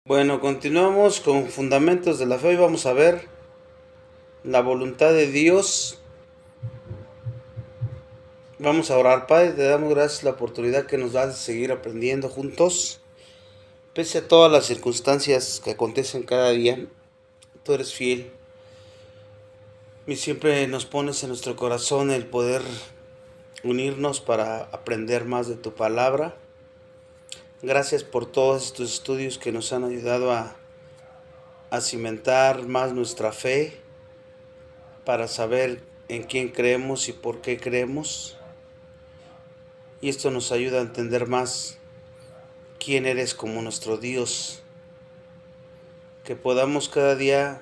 Bueno, continuamos con fundamentos de la fe y vamos a ver la voluntad de Dios. Vamos a orar. Padre, te damos gracias la oportunidad que nos das de seguir aprendiendo juntos. Pese a todas las circunstancias que acontecen cada día, tú eres fiel y siempre nos pones en nuestro corazón el poder unirnos para aprender más de tu palabra. Gracias por todos estos estudios que nos han ayudado a cimentar más nuestra fe, para saber en quién creemos y por qué creemos. Y esto nos ayuda a entender más quién eres como nuestro Dios. Que podamos cada día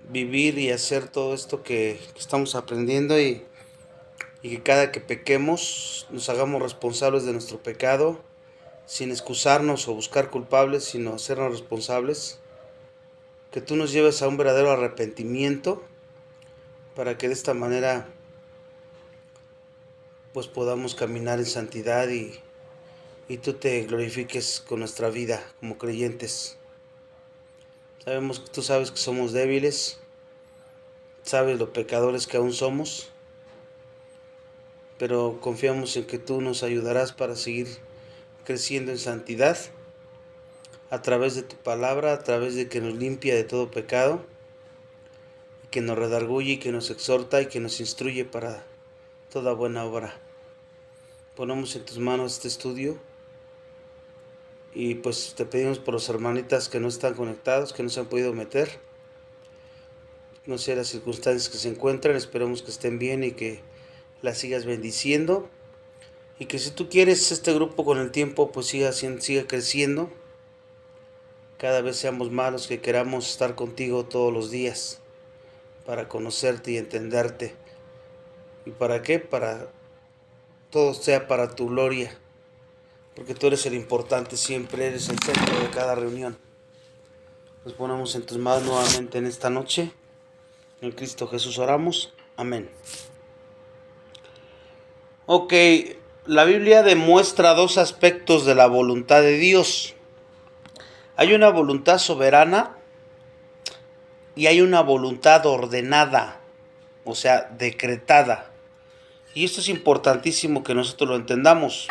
vivir y hacer todo esto que estamos aprendiendo y que cada que pequemos nos hagamos responsables de nuestro pecado, sin excusarnos o buscar culpables, sino hacernos responsables. Que tú nos lleves a un verdadero arrepentimiento, para que de esta manera pues podamos caminar en santidad y tú te glorifiques con nuestra vida como creyentes. Tú sabes que somos débiles, sabes lo pecadores que aún somos, pero confiamos en que tú nos ayudarás para seguir creciendo en santidad a través de tu palabra, a través de que nos limpia de todo pecado, que nos redarguye y que nos exhorta y que nos instruye para toda buena obra. Ponemos en tus manos este estudio y pues te pedimos por los hermanitas que no están conectados, que no se han podido meter. No sé las circunstancias que se encuentran, esperemos que estén bien y que las sigas bendiciendo. Y que si tú quieres este grupo con el tiempo pues siga creciendo. Cada vez seamos más los que queramos estar contigo todos los días, para conocerte y entenderte. ¿Y para qué? Para todo sea para tu gloria, porque tú eres el importante, siempre eres el centro de cada reunión. Nos ponemos en tus manos nuevamente en esta noche. En Cristo Jesús oramos. Amén. Ok, la Biblia demuestra dos aspectos de la voluntad de Dios. Hay una voluntad soberana y hay una voluntad ordenada, o sea, decretada. Y esto es importantísimo que nosotros lo entendamos,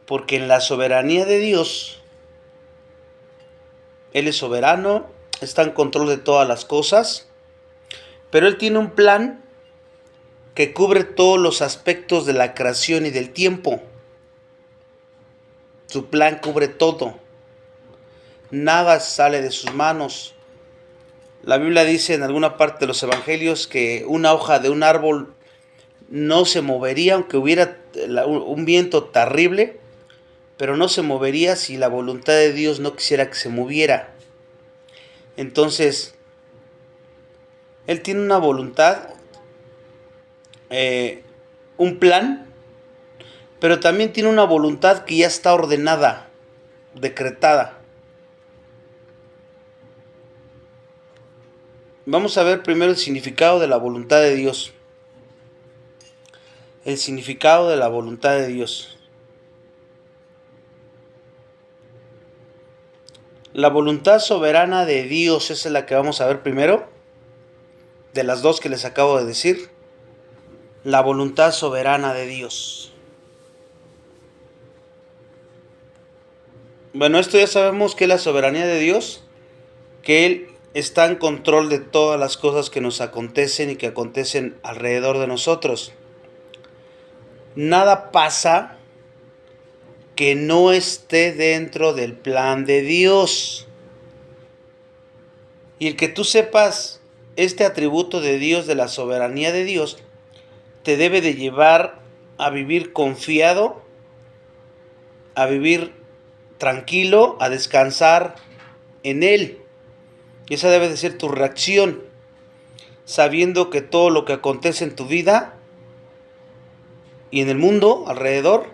porque en la soberanía de Dios, Él es soberano, está en control de todas las cosas, pero Él tiene un plan que cubre todos los aspectos de la creación y del tiempo. Su plan cubre todo. Nada sale de sus manos. La Biblia dice en alguna parte de los evangelios que una hoja de un árbol no se movería, aunque hubiera un viento terrible, pero no se movería si la voluntad de Dios no quisiera que se moviera. Entonces, Él tiene una voluntad, un plan, pero también tiene una voluntad que ya está ordenada, decretada. Vamos a ver primero el significado de la voluntad de Dios. El significado de la voluntad de Dios. La voluntad soberana de Dios es la que vamos a ver primero, de las dos que les acabo de decir. La voluntad soberana de Dios. Bueno, esto ya sabemos que es la soberanía de Dios, que Él está en control de todas las cosas que nos acontecen y que acontecen alrededor de nosotros. Nada pasa que no esté dentro del plan de Dios. Y el que tú sepas este atributo de Dios, de la soberanía de Dios, te debe de llevar a vivir confiado, a vivir tranquilo, a descansar en Él. Y esa debe de ser tu reacción, sabiendo que todo lo que acontece en tu vida y en el mundo alrededor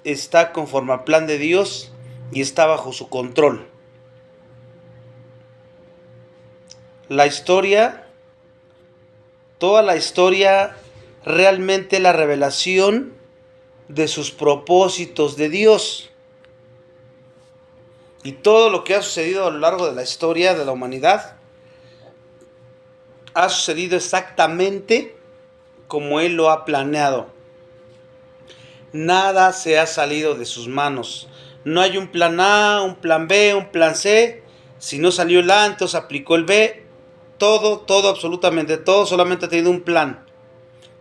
está conforme al plan de Dios y está bajo su control. La historia, toda la historia, realmente la revelación de sus propósitos de Dios. Y todo lo que ha sucedido a lo largo de la historia de la humanidad ha sucedido exactamente como Él lo ha planeado. Nada se ha salido de sus manos. No hay un plan A, un plan B, un plan C. Si no salió el A, entonces aplicó el B. Todo, absolutamente todo, solamente ha tenido un plan.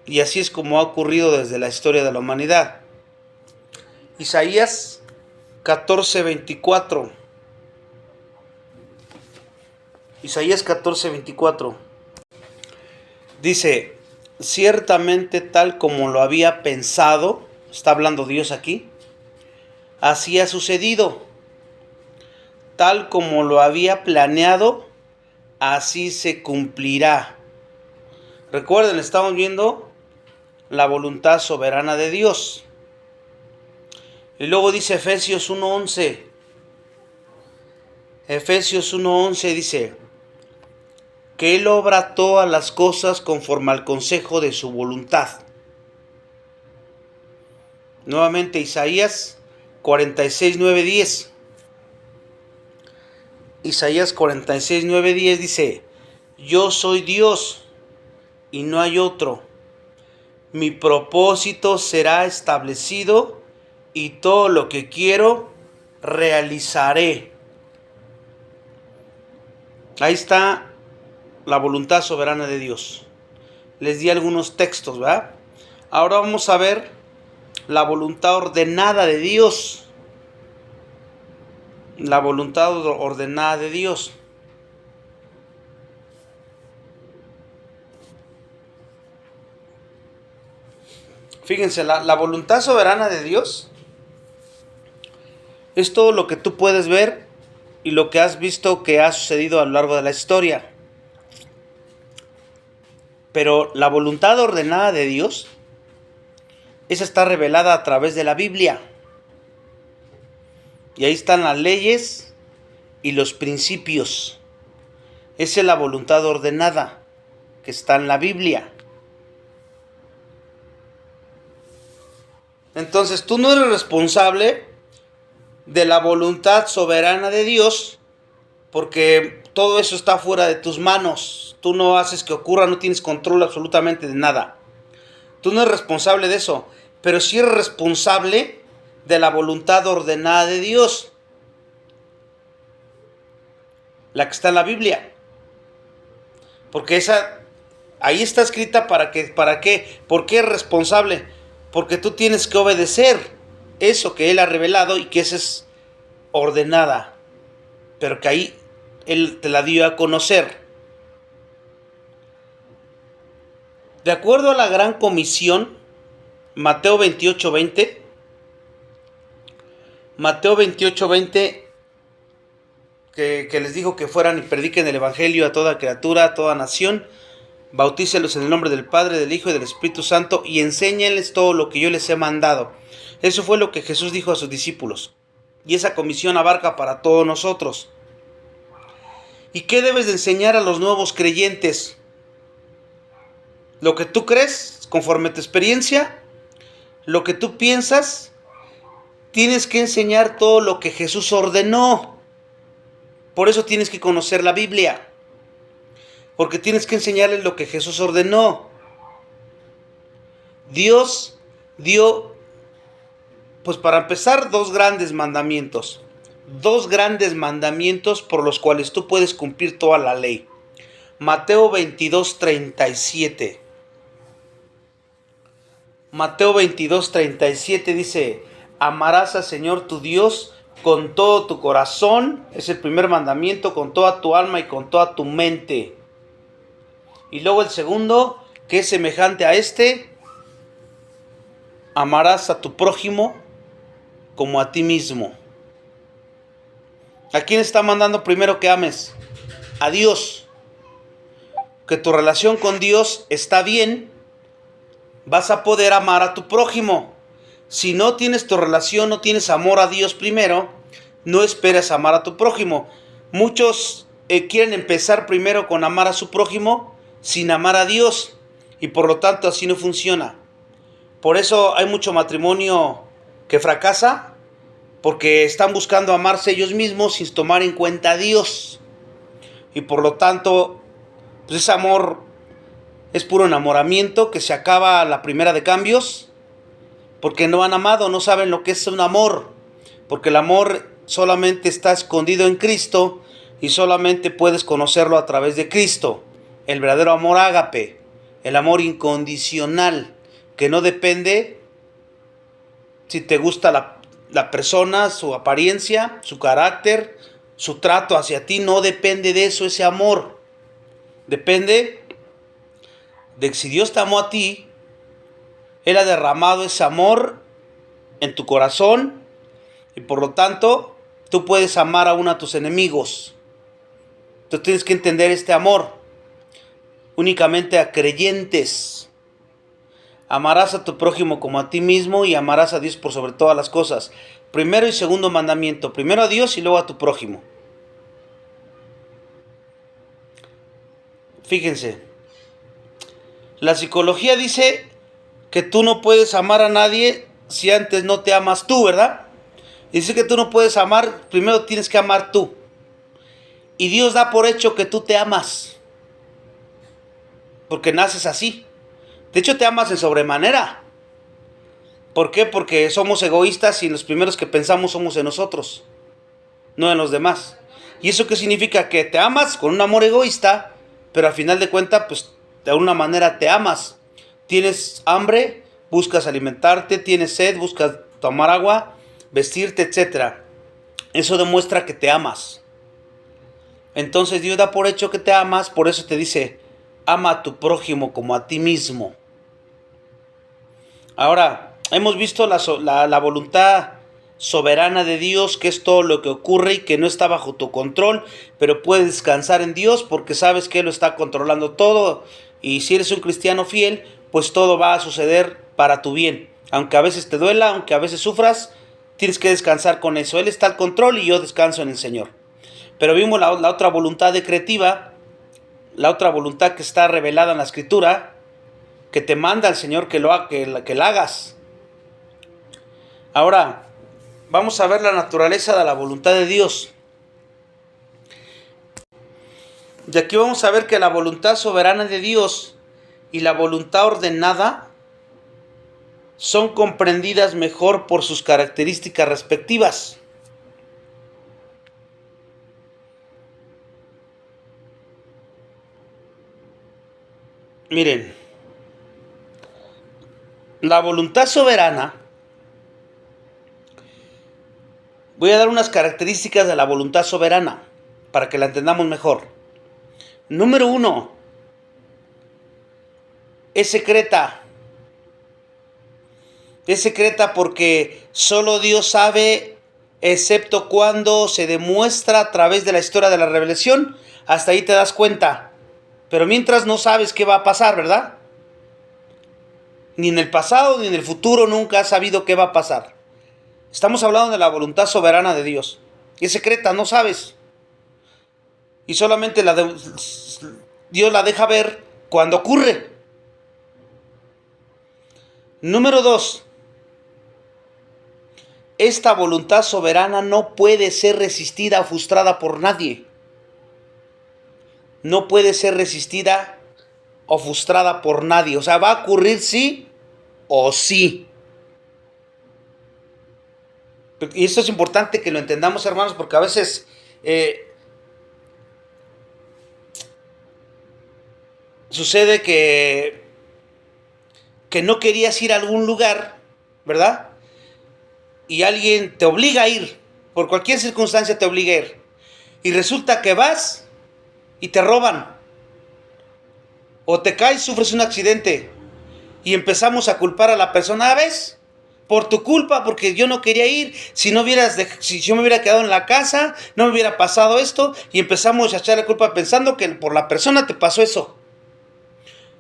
Y así es como ha ocurrido desde la historia de la humanidad. Isaías 14:24. Isaías 14:24. Dice, ciertamente tal como lo había pensado, está hablando Dios aquí, así ha sucedido. Tal como lo había planeado, así se cumplirá. Recuerden, estamos viendo la voluntad soberana de Dios. Y luego dice Efesios 1:11. Efesios 1:11 dice, que Él obra todas las cosas conforme al consejo de su voluntad. Nuevamente Isaías 46:9-10. Isaías 46:9-10 dice, yo soy Dios y no hay otro. Mi propósito será establecido y todo lo que quiero realizaré. Ahí está la voluntad soberana de Dios. Les di algunos textos, ¿verdad? Ahora vamos a ver la voluntad ordenada de Dios. La voluntad ordenada de Dios. Fíjense, la voluntad soberana de Dios es todo lo que tú puedes ver y lo que has visto que ha sucedido a lo largo de la historia. Pero la voluntad ordenada de Dios, esa está revelada a través de la Biblia. Y ahí están las leyes y los principios. Esa es la voluntad ordenada que está en la Biblia. Entonces tú no eres responsable de la voluntad soberana de Dios, porque todo eso está fuera de tus manos. Tú no haces que ocurra, no tienes control absolutamente de nada. Tú no eres responsable de eso, pero sí eres responsable de la voluntad ordenada de Dios, la que está en la Biblia. Porque esa, ahí está escrita ¿para qué? ¿Por qué eres responsable? Porque tú tienes que obedecer eso que Él ha revelado y que esa es ordenada, pero que ahí Él te la dio a conocer. De acuerdo a la gran comisión, Mateo 28:20, que les dijo que fueran y prediquen el evangelio a toda criatura, a toda nación, bautícelos en el nombre del Padre, del Hijo y del Espíritu Santo y enséñenles todo lo que yo les he mandado. Eso fue lo que Jesús dijo a sus discípulos. Y esa comisión abarca para todos nosotros. ¿Y qué debes de enseñar a los nuevos creyentes? Lo que tú crees, conforme a tu experiencia, lo que tú piensas, tienes que enseñar todo lo que Jesús ordenó. Por eso tienes que conocer la Biblia. Porque tienes que enseñarles lo que Jesús ordenó. Dios dio, pues para empezar, dos grandes mandamientos. Dos grandes mandamientos por los cuales tú puedes cumplir toda la ley. Mateo 22:37. Mateo 22:37 dice, amarás al Señor tu Dios con todo tu corazón, es el primer mandamiento, con toda tu alma y con toda tu mente. Y luego el segundo, que es semejante a este, amarás a tu prójimo como a ti mismo. ¿A quién está mandando primero que ames? A Dios. Que tu relación con Dios está bien, vas a poder amar a tu prójimo. Si no tienes tu relación, no tienes amor a Dios primero, no esperes amar a tu prójimo. Muchos quieren empezar primero con amar a su prójimo sin amar a Dios, y por lo tanto así no funciona. Por eso hay mucho matrimonio que fracasa, porque están buscando amarse ellos mismos sin tomar en cuenta a Dios. Y por lo tanto, pues ese amor es puro enamoramiento que se acaba a la primera de cambios, porque no han amado, no saben lo que es un amor, porque el amor solamente está escondido en Cristo y solamente puedes conocerlo a través de Cristo. El verdadero amor ágape, el amor incondicional, que no depende si te gusta la persona, su apariencia, su carácter, su trato hacia ti, no depende de eso ese amor. Depende de que si Dios te amó a ti, Él ha derramado ese amor en tu corazón y por lo tanto tú puedes amar aún a tus enemigos. Tú tienes que entender este amor únicamente a creyentes. Amarás a tu prójimo como a ti mismo y amarás a Dios por sobre todas las cosas. Primero y segundo mandamiento, primero a Dios y luego a tu prójimo. Fíjense, la psicología dice que tú no puedes amar a nadie si antes no te amas tú, ¿verdad? Dice que tú no puedes amar, primero tienes que amar tú. Y Dios da por hecho que tú te amas, porque naces así. De hecho te amas de sobremanera. ¿Por qué? Porque somos egoístas y los primeros que pensamos somos en nosotros, no en los demás. ¿Y eso qué significa? Que te amas con un amor egoísta, pero al final de cuentas, pues de alguna manera te amas. Tienes hambre, buscas alimentarte, tienes sed, buscas tomar agua, vestirte, etc. Eso demuestra que te amas. Entonces Dios da por hecho que te amas, por eso te dice, ama a tu prójimo como a ti mismo. Ahora, hemos visto la voluntad soberana de Dios, que es todo lo que ocurre y que no está bajo tu control, pero puedes descansar en Dios porque sabes que Él lo está controlando todo. Y si eres un cristiano fiel, pues todo va a suceder para tu bien. Aunque a veces te duela, aunque a veces sufras, tienes que descansar con eso. Él está al control y yo descanso en el Señor. Pero vimos la otra voluntad decretiva, la otra voluntad que está revelada en la Escritura, que te manda el Señor que la hagas. Ahora, vamos a ver la naturaleza de la voluntad de Dios. Y aquí vamos a ver que la voluntad soberana de Dios y la voluntad ordenada son comprendidas mejor por sus características respectivas. Miren, la voluntad soberana, voy a dar unas características de la voluntad soberana para que la entendamos mejor. Número 1, es secreta. Es secreta porque solo Dios sabe, excepto cuando se demuestra a través de la historia de la revelación. Hasta ahí te das cuenta. Pero mientras no sabes qué va a pasar, ¿verdad? Ni en el pasado ni en el futuro nunca has sabido qué va a pasar. Estamos hablando de la voluntad soberana de Dios. Y es secreta, no sabes. Y solamente Dios la deja ver cuando ocurre. Número 2. Esta voluntad soberana no puede ser resistida o frustrada por nadie. No puede ser resistida o frustrada por nadie. O sea, va a ocurrir sí o sí. Y esto es importante que lo entendamos, hermanos, porque a veces sucede que no querías ir a algún lugar, ¿verdad? Y alguien te obliga a ir, por cualquier circunstancia te obliga a ir. Y resulta que vas y te roban. O te caes, sufres un accidente. Y empezamos a culpar a la persona, ¿ves? Por tu culpa, porque yo no quería ir. Si yo me hubiera quedado en la casa, no me hubiera pasado esto. Y empezamos a echar la culpa pensando que por la persona te pasó eso.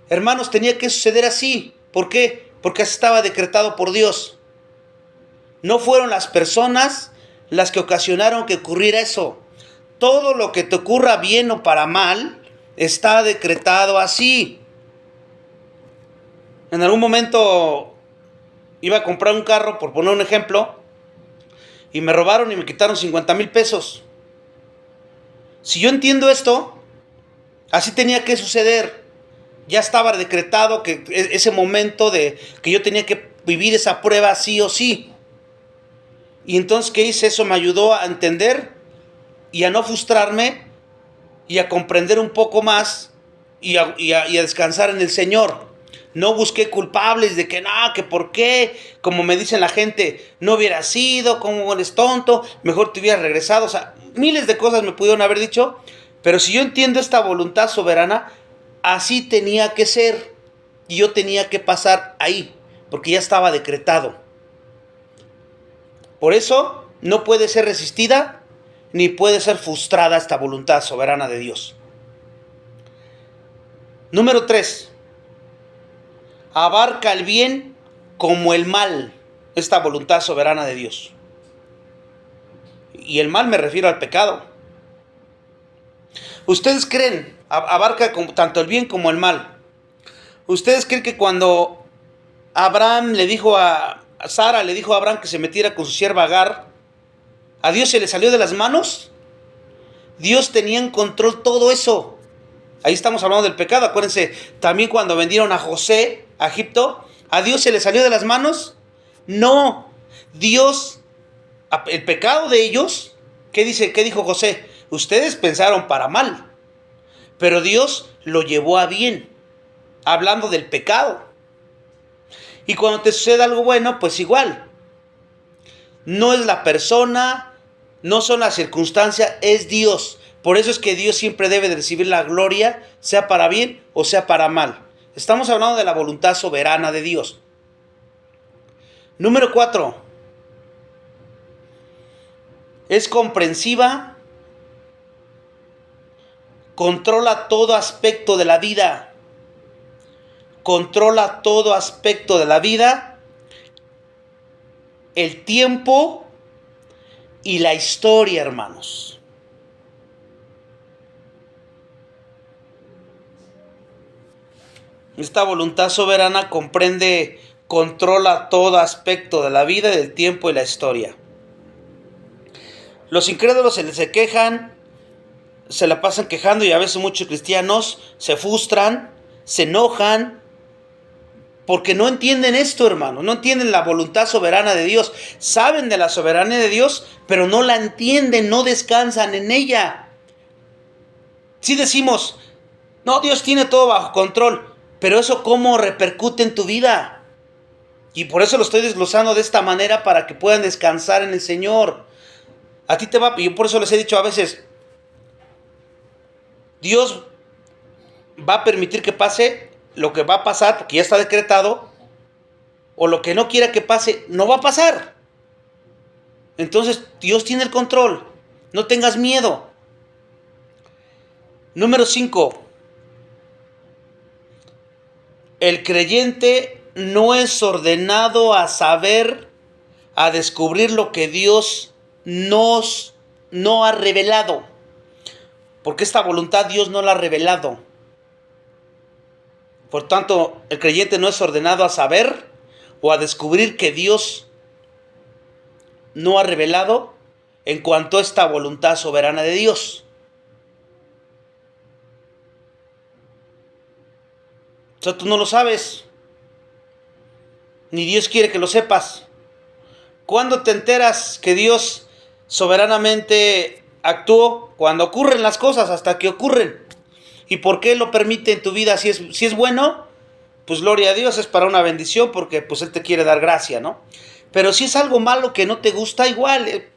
Hermanos, tenía que suceder así. ¿Por qué? Porque así estaba decretado por Dios. No fueron las personas las que ocasionaron que ocurriera eso. Todo lo que te ocurra bien o para mal está decretado así. En algún momento iba a comprar un carro, por poner un ejemplo, y me robaron y me quitaron 50,000 pesos. Si yo entiendo esto, así tenía que suceder. Ya estaba decretado que ese momento de que yo tenía que vivir esa prueba sí o sí. Y entonces, ¿qué hice? Eso me ayudó a entender y a no frustrarme y a comprender un poco más y a descansar en el Señor. No busqué culpables de que no, que por qué, como me dicen la gente, no hubiera sido, como eres tonto, mejor te hubieras regresado. O sea, miles de cosas me pudieron haber dicho, pero si yo entiendo esta voluntad soberana, así tenía que ser y yo tenía que pasar ahí, porque ya estaba decretado. Por eso no puede ser resistida ni puede ser frustrada esta voluntad soberana de Dios. Número 3. Abarca el bien como el mal, esta voluntad soberana de Dios. Y el mal me refiero al pecado. ¿Ustedes creen, abarca tanto el bien como el mal? ¿Ustedes creen que cuando Abraham le dijo a Sara, le dijo a Abraham que se metiera con su sierva Agar, ¿a Dios se le salió de las manos? Dios tenía en control todo eso. Ahí estamos hablando del pecado. Acuérdense, también cuando vendieron a José a Egipto, ¿a Dios se le salió de las manos? No. Dios, el pecado de ellos, ¿qué dijo José? Ustedes pensaron para mal, pero Dios lo llevó a bien, hablando del pecado. Y cuando te sucede algo bueno, pues igual. No es la persona, no son las circunstancias, es Dios. Por eso es que Dios siempre debe de recibir la gloria, sea para bien o sea para mal. Estamos hablando de la voluntad soberana de Dios. Número 4. Es comprensiva, controla todo aspecto de la vida. Controla todo aspecto de la vida, el tiempo y la historia, hermanos. Esta voluntad soberana comprende, controla todo aspecto de la vida, del tiempo y la historia. Los incrédulos se quejan, se la pasan quejando y a veces muchos cristianos se frustran, se enojan, porque no entienden esto, hermano. No entienden la voluntad soberana de Dios. Saben de la soberanía de Dios, pero no la entienden, no descansan en ella. Si decimos, no, Dios tiene todo bajo control, pero eso cómo repercute en tu vida. Y por eso lo estoy desglosando de esta manera para que puedan descansar en el Señor. A ti te va, y yo por eso les he dicho a veces, Dios va a permitir que pase lo que va a pasar, porque ya está decretado, o lo que no quiera que pase, no va a pasar. Entonces, Dios tiene el control. No tengas miedo. Número 5. El creyente no es ordenado a saber, a descubrir lo que Dios no ha revelado. Porque esta voluntad Dios no la ha revelado. Por tanto, el creyente no es ordenado a saber o a descubrir que Dios no ha revelado en cuanto a esta voluntad soberana de Dios. O sea, tú no lo sabes, ni Dios quiere que lo sepas. ¿Cuándo te enteras que Dios soberanamente actuó? Cuando ocurren las cosas, hasta que ocurren. ¿Y por qué lo permite en tu vida? Si es bueno, pues gloria a Dios, es para una bendición, porque pues Él te quiere dar gracia, ¿no? Pero si es algo malo que no te gusta, igual,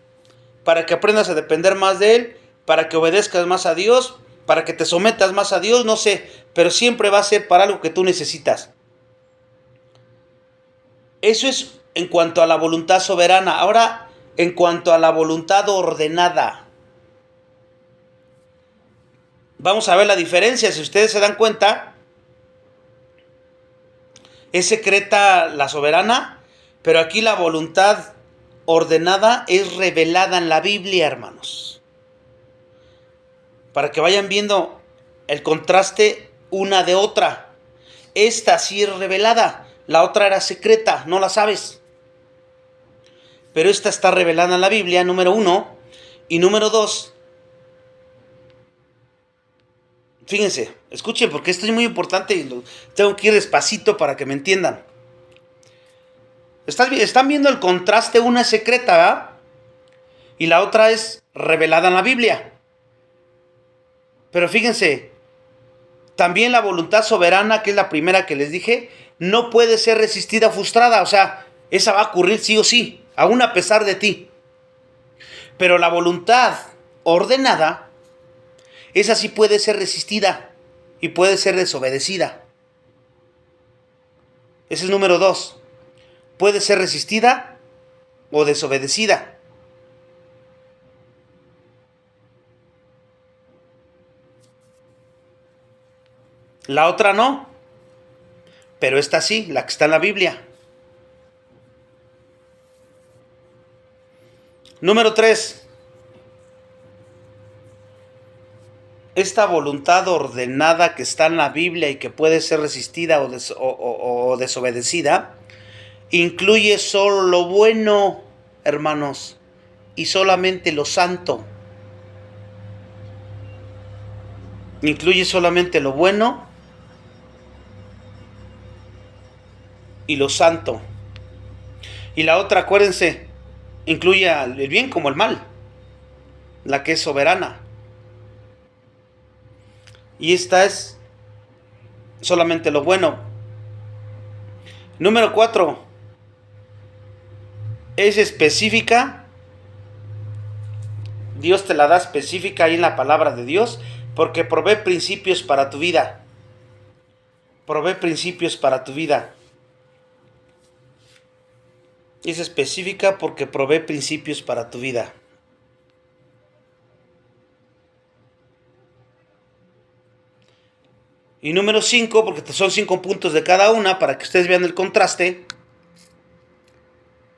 para que aprendas a depender más de Él, para que obedezcas más a Dios, para que te sometas más a Dios, no sé, pero siempre va a ser para algo que tú necesitas. Eso es en cuanto a la voluntad soberana. Ahora, en cuanto a la voluntad ordenada. Vamos a ver la diferencia. Si ustedes se dan cuenta, es secreta la soberana, pero aquí la voluntad ordenada es revelada en la Biblia, hermanos. Para que vayan viendo el contraste una de otra. Esta sí es revelada, la otra era secreta, no la sabes. pero esta está revelada en la Biblia, número 1. Y número 2, fíjense, escuchen, porque esto es muy importante y tengo que ir despacito para que me entiendan. Están viendo el contraste, una es secreta, ¿verdad? Y la otra es revelada en la Biblia. Pero fíjense, también la voluntad soberana, que es la primera que les dije, no puede ser resistida, frustrada. O sea, esa va a ocurrir sí o sí, aún a pesar de ti. Pero la voluntad ordenada, esa sí puede ser resistida y puede ser desobedecida. Ese es número 2. Puede ser resistida o desobedecida. La otra no, pero esta sí, la que está en la Biblia. Número 3. Esta voluntad ordenada que está en la Biblia y que puede ser resistida o desobedecida, incluye solo lo bueno, hermanos, y solamente lo santo. Incluye solamente lo bueno y lo santo. Y la otra, acuérdense, incluye el bien como el mal, la que es soberana. Y esta es solamente lo bueno. Número 4. Es específica. Dios te la da específica ahí en la palabra de Dios, porque provee principios para tu vida. Provee principios para tu vida. Es específica porque provee principios para tu vida. Y número 5, porque son 5 puntos de cada una para que ustedes vean el contraste.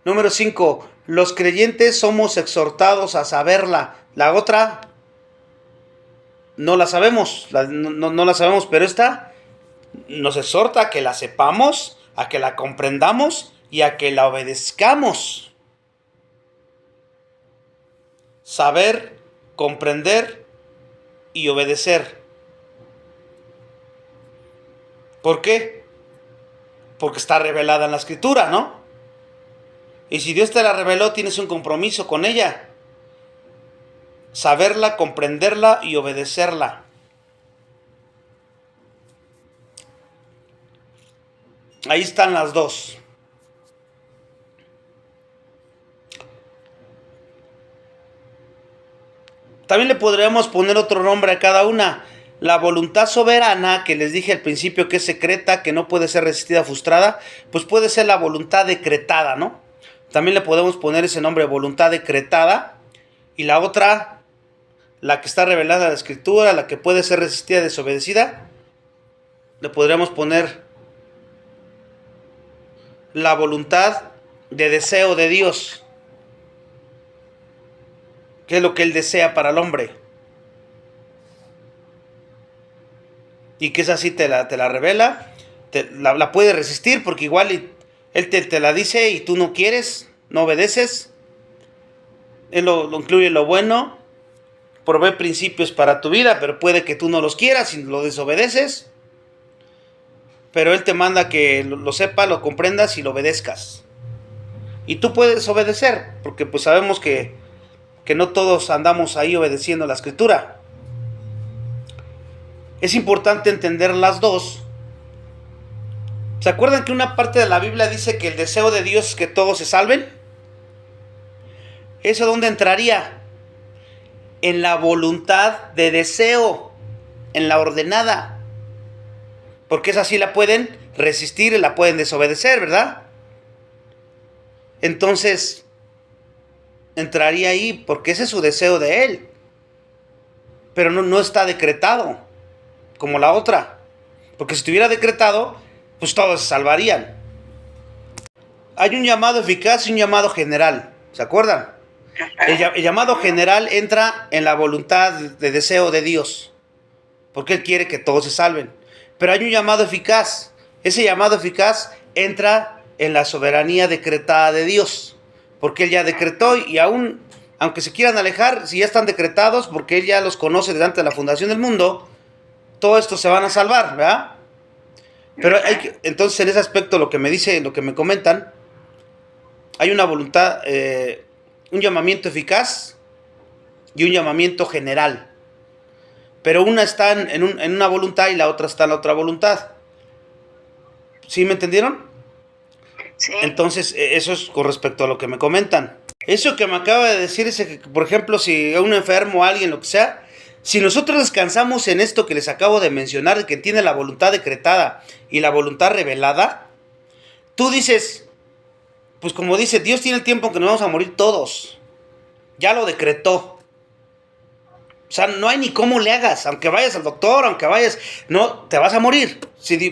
Número 5, los creyentes somos exhortados a saberla. La otra no la sabemos, no la sabemos, pero esta nos exhorta a que la sepamos, a que la comprendamos y a que la obedezcamos. Saber, comprender y obedecer. ¿Por qué? Porque está revelada en la Escritura, ¿no? Y si Dios te la reveló, tienes un compromiso con ella. Saberla, comprenderla y obedecerla. Ahí están las dos. También le podríamos poner otro nombre a cada una. La voluntad soberana, que les dije al principio que es secreta, que no puede ser resistida, frustrada, pues puede ser la voluntad decretada, ¿no? También le podemos poner ese nombre, voluntad decretada. Y la otra, la que está revelada en la Escritura, la que puede ser resistida, desobedecida, le podríamos poner la voluntad de deseo de Dios, que es lo que Él desea para el hombre. Y que esa sí te la revela, la puede resistir porque igual Él te la dice y tú no quieres, no obedeces. Él lo incluye lo bueno, provee principios para tu vida, pero puede que tú no los quieras y lo desobedeces. Pero Él te manda que lo sepas, lo comprendas y lo obedezcas. Y tú puedes obedecer, porque pues sabemos que no todos andamos ahí obedeciendo la Escritura. Es importante entender las dos. ¿Se acuerdan que una parte de la Biblia dice que el deseo de Dios es que todos se salven? ¿Eso dónde entraría? En la voluntad de deseo, en la ordenada. Porque esa sí la pueden resistir y la pueden desobedecer, ¿verdad? Entonces, entraría ahí porque ese es su deseo de Él. Pero no está decretado como la otra. Porque si estuviera decretado, pues todos se salvarían. Hay un llamado eficaz y un llamado general. ¿Se acuerdan? El llamado general entra en la voluntad de deseo de Dios. Porque Él quiere que todos se salven. Pero hay un llamado eficaz. Ese llamado eficaz entra en la soberanía decretada de Dios. porque Él ya decretó, y aún, aunque se quieran alejar, si ya están decretados, porque Él ya los conoce desde antes de la fundación del mundo, todo esto se van a salvar, ¿verdad? Pero entonces en ese aspecto lo que me dice, lo que me comentan, hay una voluntad, un llamamiento eficaz y un llamamiento general. Pero una está en una voluntad y la otra está en la otra voluntad. ¿Sí me entendieron? Sí. Entonces, eso es con respecto a lo que me comentan. Eso que me acaba de decir es que, por ejemplo, si un enfermo, alguien, lo que sea, si nosotros descansamos en esto que les acabo de mencionar, de que tiene la voluntad decretada y la voluntad revelada, tú dices, pues como dice, Dios tiene el tiempo en que nos vamos a morir todos. Ya lo decretó. O sea, no hay ni cómo le hagas, aunque vayas al doctor, aunque vayas, no, te vas a morir,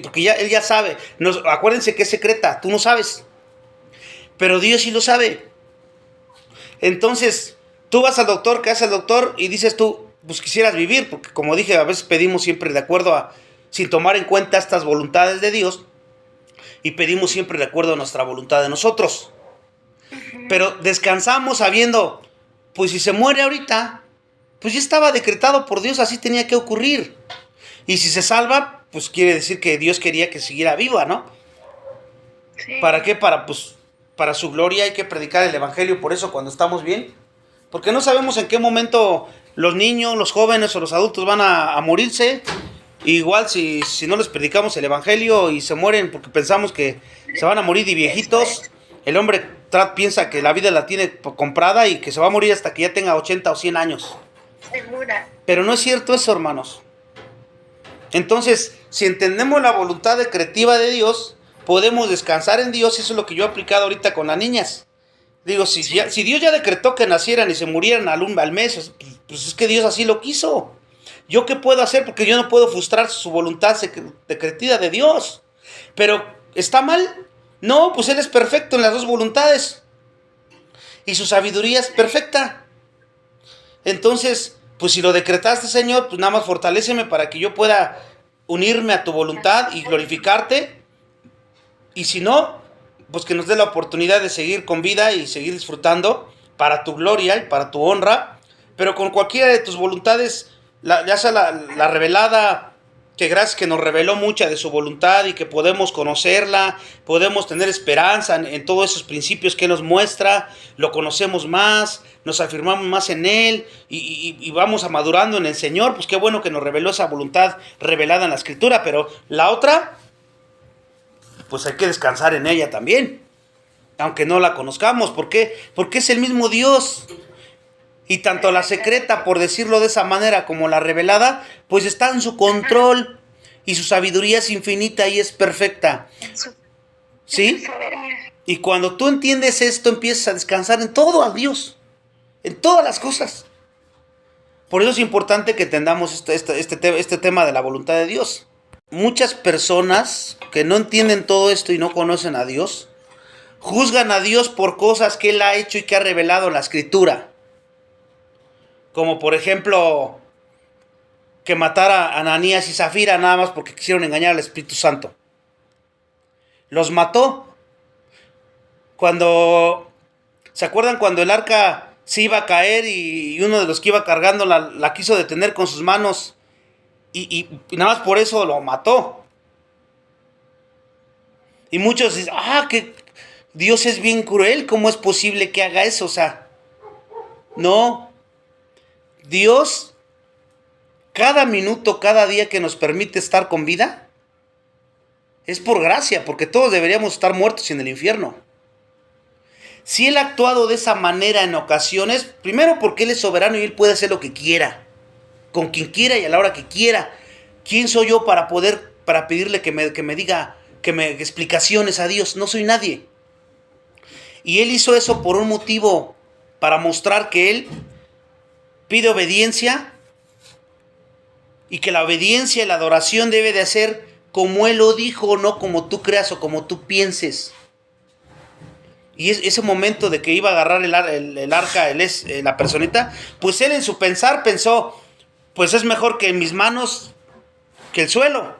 porque ya, Él ya sabe. Acuérdense que es secreta, tú no sabes, pero Dios sí lo sabe. Entonces, tú vas al doctor, ¿qué hace el doctor? Y dices tú, pues quisieras vivir, porque como dije, a veces pedimos siempre de acuerdo a, sin tomar en cuenta estas voluntades de Dios, y pedimos siempre de acuerdo a nuestra voluntad de nosotros. Pero descansamos sabiendo, pues si se muere ahorita, pues ya estaba decretado por Dios, así tenía que ocurrir. Y si se salva, pues quiere decir que Dios quería que siguiera viva, ¿no? Sí. ¿Para qué? Para su gloria hay que predicar el evangelio, por eso cuando estamos bien. Porque no sabemos en qué momento los niños, los jóvenes o los adultos van a morirse. Igual si no les predicamos el evangelio y se mueren porque pensamos que se van a morir de viejitos, el hombre piensa que la vida la tiene comprada y que se va a morir hasta que ya tenga 80 o 100 años. Segura. Pero no es cierto eso, hermanos. Entonces, si entendemos la voluntad decretiva de Dios, podemos descansar en Dios. Eso es lo que yo he aplicado ahorita con las niñas. Digo, si Dios ya decretó que nacieran y se murieran al mes, pues es que Dios así lo quiso. ¿Yo qué puedo hacer? Porque yo no puedo frustrar su voluntad decretiva de Dios. Pero, ¿está mal? No, pues Él es perfecto en las dos voluntades. Y su sabiduría es perfecta. Entonces, pues si lo decretaste, Señor, pues nada más fortaléceme para que yo pueda unirme a tu voluntad y glorificarte. Y si no, pues que nos dé la oportunidad de seguir con vida y seguir disfrutando para tu gloria y para tu honra. Pero con cualquiera de tus voluntades, ya sea la revelada, que gracias que nos reveló mucha de su voluntad y que podemos conocerla, podemos tener esperanza en todos esos principios que Él nos muestra, lo conocemos más, nos afirmamos más en Él y vamos madurando en el Señor. Pues qué bueno que nos reveló esa voluntad revelada en la Escritura, pero la otra, pues hay que descansar en ella también, aunque no la conozcamos. ¿Por qué? Porque es el mismo Dios. Y tanto la secreta, por decirlo de esa manera, como la revelada, pues está en su control. Y su sabiduría es infinita y es perfecta. ¿Sí? Y cuando tú entiendes esto, empiezas a descansar en todo a Dios. En todas las cosas. Por eso es importante que entendamos este tema de la voluntad de Dios. Muchas personas que no entienden todo esto y no conocen a Dios, juzgan a Dios por cosas que Él ha hecho y que ha revelado en la Escritura. Como por ejemplo, que matara a Ananías y Zafira nada más porque quisieron engañar al Espíritu Santo. Los mató. ¿Se acuerdan cuando el arca se iba a caer y uno de los que iba cargando la quiso detener con sus manos y nada más por eso lo mató? Y muchos dicen, que Dios es bien cruel, ¿cómo es posible que haga eso? O sea, no. Dios, cada minuto, cada día que nos permite estar con vida, es por gracia, porque todos deberíamos estar muertos en el infierno. Si Él ha actuado de esa manera en ocasiones, primero porque Él es soberano y Él puede hacer lo que quiera, con quien quiera y a la hora que quiera. ¿Quién soy yo para pedirle que me diga, que me explicaciones a Dios? No soy nadie. Y Él hizo eso por un motivo, para mostrar que Él pide obediencia y que la obediencia y la adoración debe de hacer como Él lo dijo, no como tú creas o como tú pienses. Y ese momento de que iba a agarrar el arca, la personita, pues Él en su pensar pensó, pues es mejor que en mis manos que el suelo.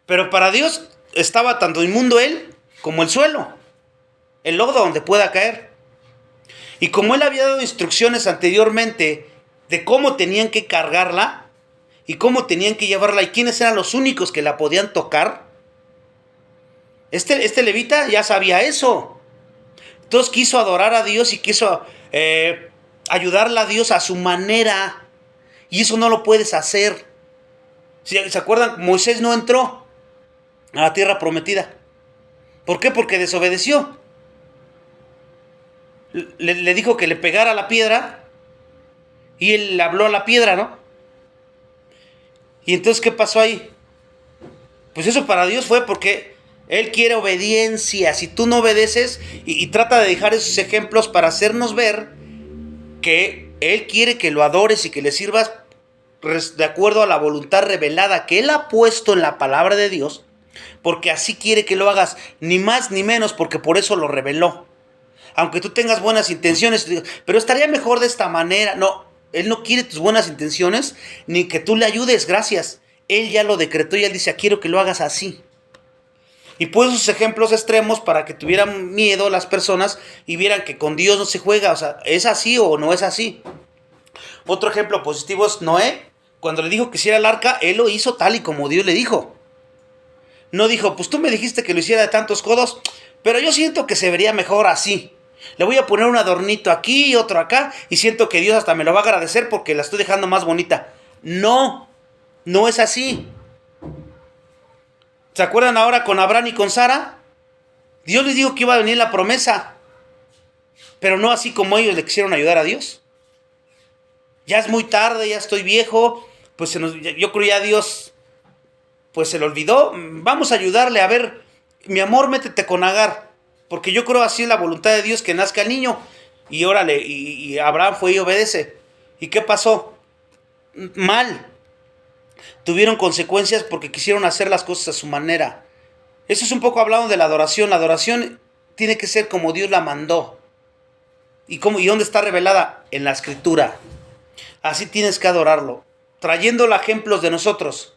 Pero para Dios estaba tanto inmundo Él como el suelo, el lodo donde pueda caer. Y como él había dado instrucciones anteriormente de cómo tenían que cargarla y cómo tenían que llevarla y quiénes eran los únicos que la podían tocar, este levita ya sabía eso. Entonces quiso adorar a Dios y quiso ayudarle a Dios a su manera. Y eso no lo puedes hacer. ¿Se acuerdan? Moisés no entró a la tierra prometida. ¿Por qué? Porque desobedeció. Le dijo que le pegara a la piedra y él le habló a la piedra, ¿no? Y entonces, ¿qué pasó ahí? Pues eso para Dios fue porque Él quiere obediencia. Si tú no obedeces y trata de dejar esos ejemplos para hacernos ver que Él quiere que lo adores y que le sirvas de acuerdo a la voluntad revelada que Él ha puesto en la palabra de Dios, porque así quiere que lo hagas, ni más ni menos, porque por eso lo reveló. Aunque tú tengas buenas intenciones, pero estaría mejor de esta manera. No, Él no quiere tus buenas intenciones, ni que tú le ayudes, gracias. Él ya lo decretó y Él dice, quiero que lo hagas así. Y puso esos ejemplos extremos para que tuvieran miedo las personas y vieran que con Dios no se juega. O sea, ¿es así o no es así? Otro ejemplo positivo es Noé. Cuando le dijo que hiciera el arca, él lo hizo tal y como Dios le dijo. No dijo, pues tú me dijiste que lo hiciera de tantos codos, pero yo siento que se vería mejor así. Le voy a poner un adornito aquí y otro acá y siento que Dios hasta me lo va a agradecer porque la estoy dejando más bonita. No, no es así. ¿Se acuerdan ahora con Abraham y con Sara? Dios les dijo que iba a venir la promesa, pero no así como ellos le quisieron ayudar a Dios. Ya es muy tarde, ya estoy viejo, pues yo creo ya Dios pues se le olvidó. Vamos a ayudarle, a ver, mi amor, métete con Agar, porque yo creo así es la voluntad de Dios que nazca el niño. Y órale, y Abraham fue y obedece. ¿Y qué pasó? Mal. Tuvieron consecuencias porque quisieron hacer las cosas a su manera. Eso es un poco hablando de la adoración. La adoración tiene que ser como Dios la mandó. ¿Y dónde está revelada? En la Escritura. Así tienes que adorarlo, trayéndole ejemplos de nosotros.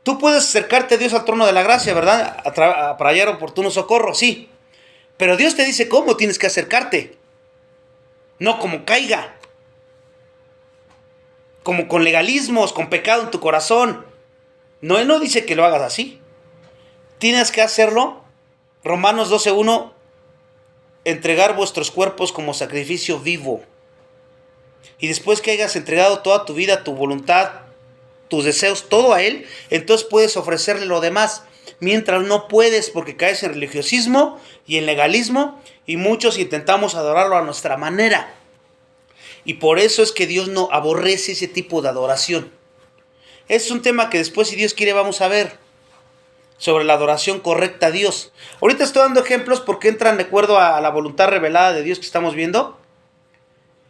Tú puedes acercarte a Dios al trono de la gracia, ¿verdad? Para hallar oportuno socorro, sí. Pero Dios te dice cómo tienes que acercarte. No como caiga. Como con legalismos, con pecado en tu corazón. No, Él no dice que lo hagas así. Tienes que hacerlo. Romanos 12:1. Entregar vuestros cuerpos como sacrificio vivo. Y después que hayas entregado toda tu vida, tu voluntad, tus deseos, todo a Él, entonces puedes ofrecerle lo demás. Mientras no puedes porque caes en religiosismo y en legalismo y muchos intentamos adorarlo a nuestra manera. Y por eso es que Dios no aborrece ese tipo de adoración. Es un tema que después, si Dios quiere, vamos a ver sobre la adoración correcta a Dios. Ahorita estoy dando ejemplos porque entran de acuerdo a la voluntad revelada de Dios que estamos viendo.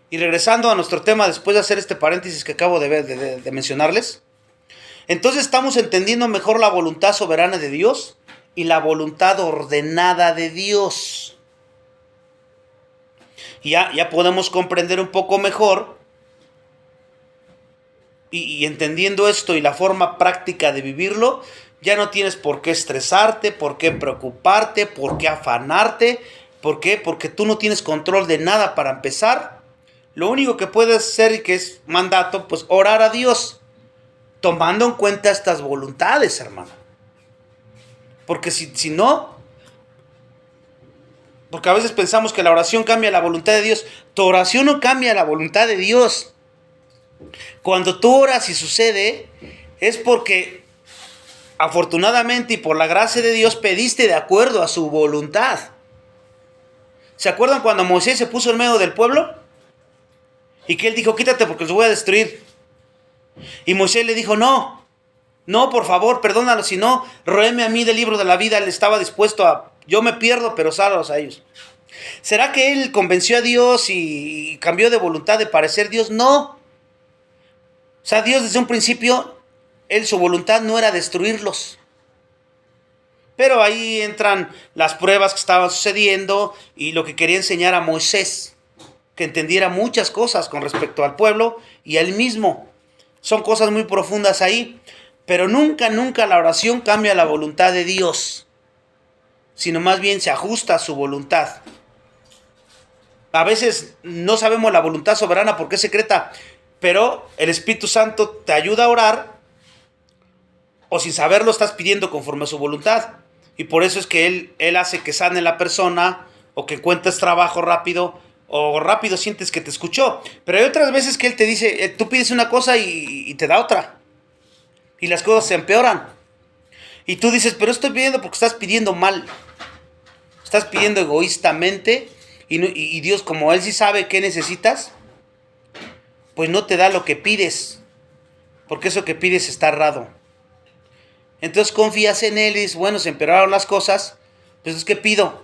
Y regresando a nuestro tema, después de hacer este paréntesis que acabo de mencionarles, entonces estamos entendiendo mejor la voluntad soberana de Dios y la voluntad ordenada de Dios. Y ya podemos comprender un poco mejor y entendiendo esto y la forma práctica de vivirlo, ya no tienes por qué estresarte, por qué preocuparte, por qué afanarte. ¿Por qué? Porque tú no tienes control de nada para empezar. Lo único que puedes hacer y que es mandato, pues orar a Dios, tomando en cuenta estas voluntades, hermano. Porque si no, porque a veces pensamos que la oración cambia la voluntad de Dios. Tu oración no cambia la voluntad de Dios. Cuando tú oras y sucede, es porque afortunadamente y por la gracia de Dios pediste de acuerdo a su voluntad. ¿Se acuerdan cuando Moisés se puso en medio del pueblo? Y que él dijo, quítate porque los voy a destruir. Y Moisés le dijo, no, por favor, perdónalo, si no, róeme a mí del libro de la vida. Él estaba dispuesto a, yo me pierdo, pero sálvalos a ellos. ¿Será que él convenció a Dios y cambió de voluntad de parecer Dios? No. O sea, Dios desde un principio, su voluntad no era destruirlos. Pero ahí entran las pruebas que estaban sucediendo y lo que quería enseñar a Moisés, que entendiera muchas cosas con respecto al pueblo y a él mismo. Son cosas muy profundas ahí, pero nunca la oración cambia la voluntad de Dios, sino más bien se ajusta a su voluntad. A veces no sabemos la voluntad soberana porque es secreta, pero el Espíritu Santo te ayuda a orar, o sin saberlo estás pidiendo conforme a su voluntad. Y por eso es que Él hace que sane la persona, o que encuentres trabajo rápido, o rápido sientes que te escuchó. Pero hay otras veces que Él te dice, tú pides una cosa y te da otra. Y las cosas se empeoran. Y tú dices, pero estoy pidiendo porque estás pidiendo mal. Estás pidiendo egoístamente. Y Dios, como Él sí sabe qué necesitas, pues no te da lo que pides. Porque eso que pides está errado. Entonces confías en Él y dices, bueno, se empeoraron las cosas. Pues es que pido.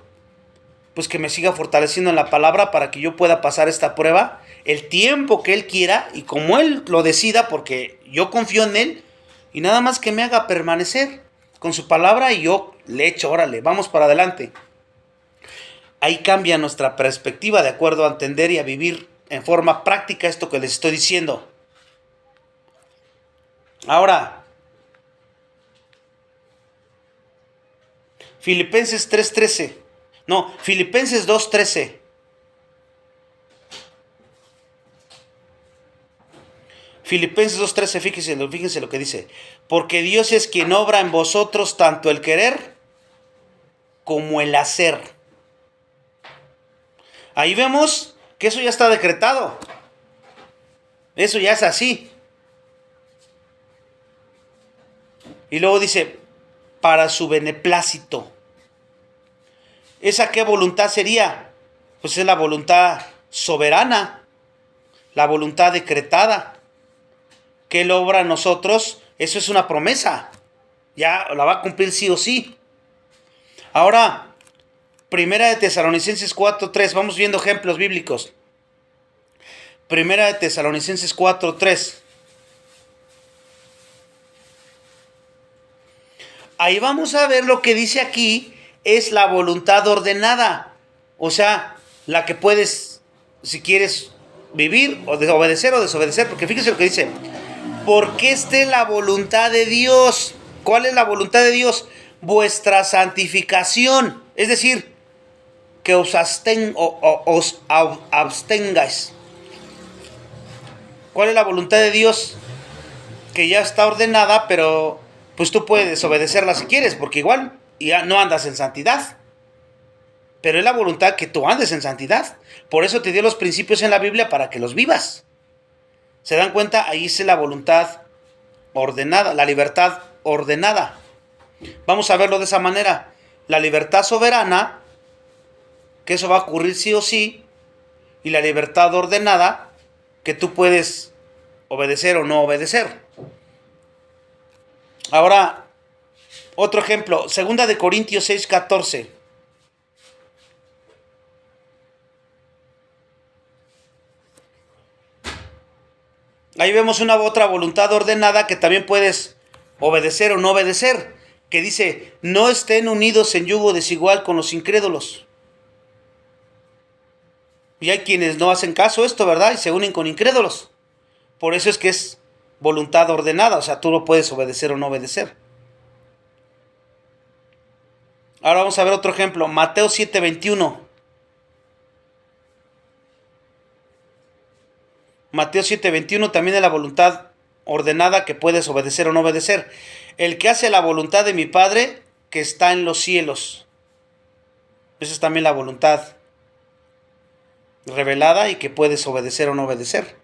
Pues que me siga fortaleciendo en la palabra para que yo pueda pasar esta prueba el tiempo que Él quiera y como Él lo decida, porque yo confío en Él. Y nada más que me haga permanecer con su palabra y yo le echo, órale, vamos para adelante. Ahí cambia nuestra perspectiva de acuerdo a entender y a vivir en forma práctica esto que les estoy diciendo. Ahora, Filipenses 3:13. No, Filipenses 2:13. Filipenses 2:13, fíjense lo que dice. Porque Dios es quien obra en vosotros tanto el querer como el hacer. Ahí vemos que eso ya está decretado. Eso ya es así. Y luego dice, para su beneplácito. ¿Esa qué voluntad sería? Pues es la voluntad soberana, la voluntad decretada. Que Él obra en nosotros, eso es una promesa. Ya la va a cumplir sí o sí. Ahora, Primera de Tesalonicenses 4:3, vamos viendo ejemplos bíblicos. Primera de Tesalonicenses 4:3. Ahí vamos a ver lo que dice aquí, es la voluntad ordenada. O sea, la que puedes, si quieres, vivir o obedecer o desobedecer. Porque fíjense lo que dice. Porque esta es la voluntad de Dios. ¿Cuál es la voluntad de Dios? Vuestra santificación. Es decir, que os abstengáis. ¿Cuál es la voluntad de Dios? Que ya está ordenada, pero pues tú puedes obedecerla si quieres, porque igual ya no andas en santidad. Pero es la voluntad que tú andes en santidad. Por eso te dio los principios en la Biblia para que los vivas. ¿Se dan cuenta? Ahí es la voluntad ordenada, la libertad ordenada. Vamos a verlo de esa manera. La libertad soberana, que eso va a ocurrir sí o sí, y la libertad ordenada, que tú puedes obedecer o no obedecer. Ahora, otro ejemplo, 2 Corintios 6:14. Ahí vemos una otra voluntad ordenada que también puedes obedecer o no obedecer, que dice, no estén unidos en yugo desigual con los incrédulos. Y hay quienes no hacen caso a esto, ¿verdad? Y se unen con incrédulos. Por eso es que es voluntad ordenada, o sea, tú lo puedes obedecer o no obedecer. Ahora vamos a ver otro ejemplo, Mateo 7:21. Mateo 7:21 también es la voluntad ordenada que puedes obedecer o no obedecer. El que hace la voluntad de mi Padre que está en los cielos. Esa es también la voluntad revelada y que puedes obedecer o no obedecer.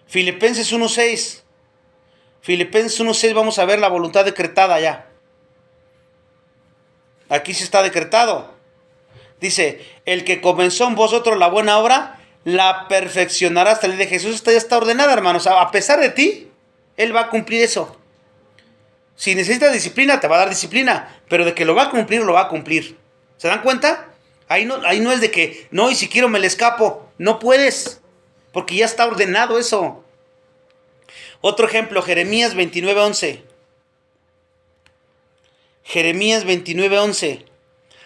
Filipenses 1:6. Filipenses 1:6 vamos a ver la voluntad decretada ya. Aquí sí está decretado. Dice, el que comenzó en vosotros la buena obra, la perfeccionará hasta el día de Jesús. Esta ya está ordenada, hermanos. A pesar de ti, Él va a cumplir eso. Si necesitas disciplina, te va a dar disciplina. Pero de que lo va a cumplir, lo va a cumplir. ¿Se dan cuenta? Ahí no es de que, no, y si quiero me le escapo. No puedes, porque ya está ordenado eso. Otro ejemplo, Jeremías 29:11. Jeremías 29:11.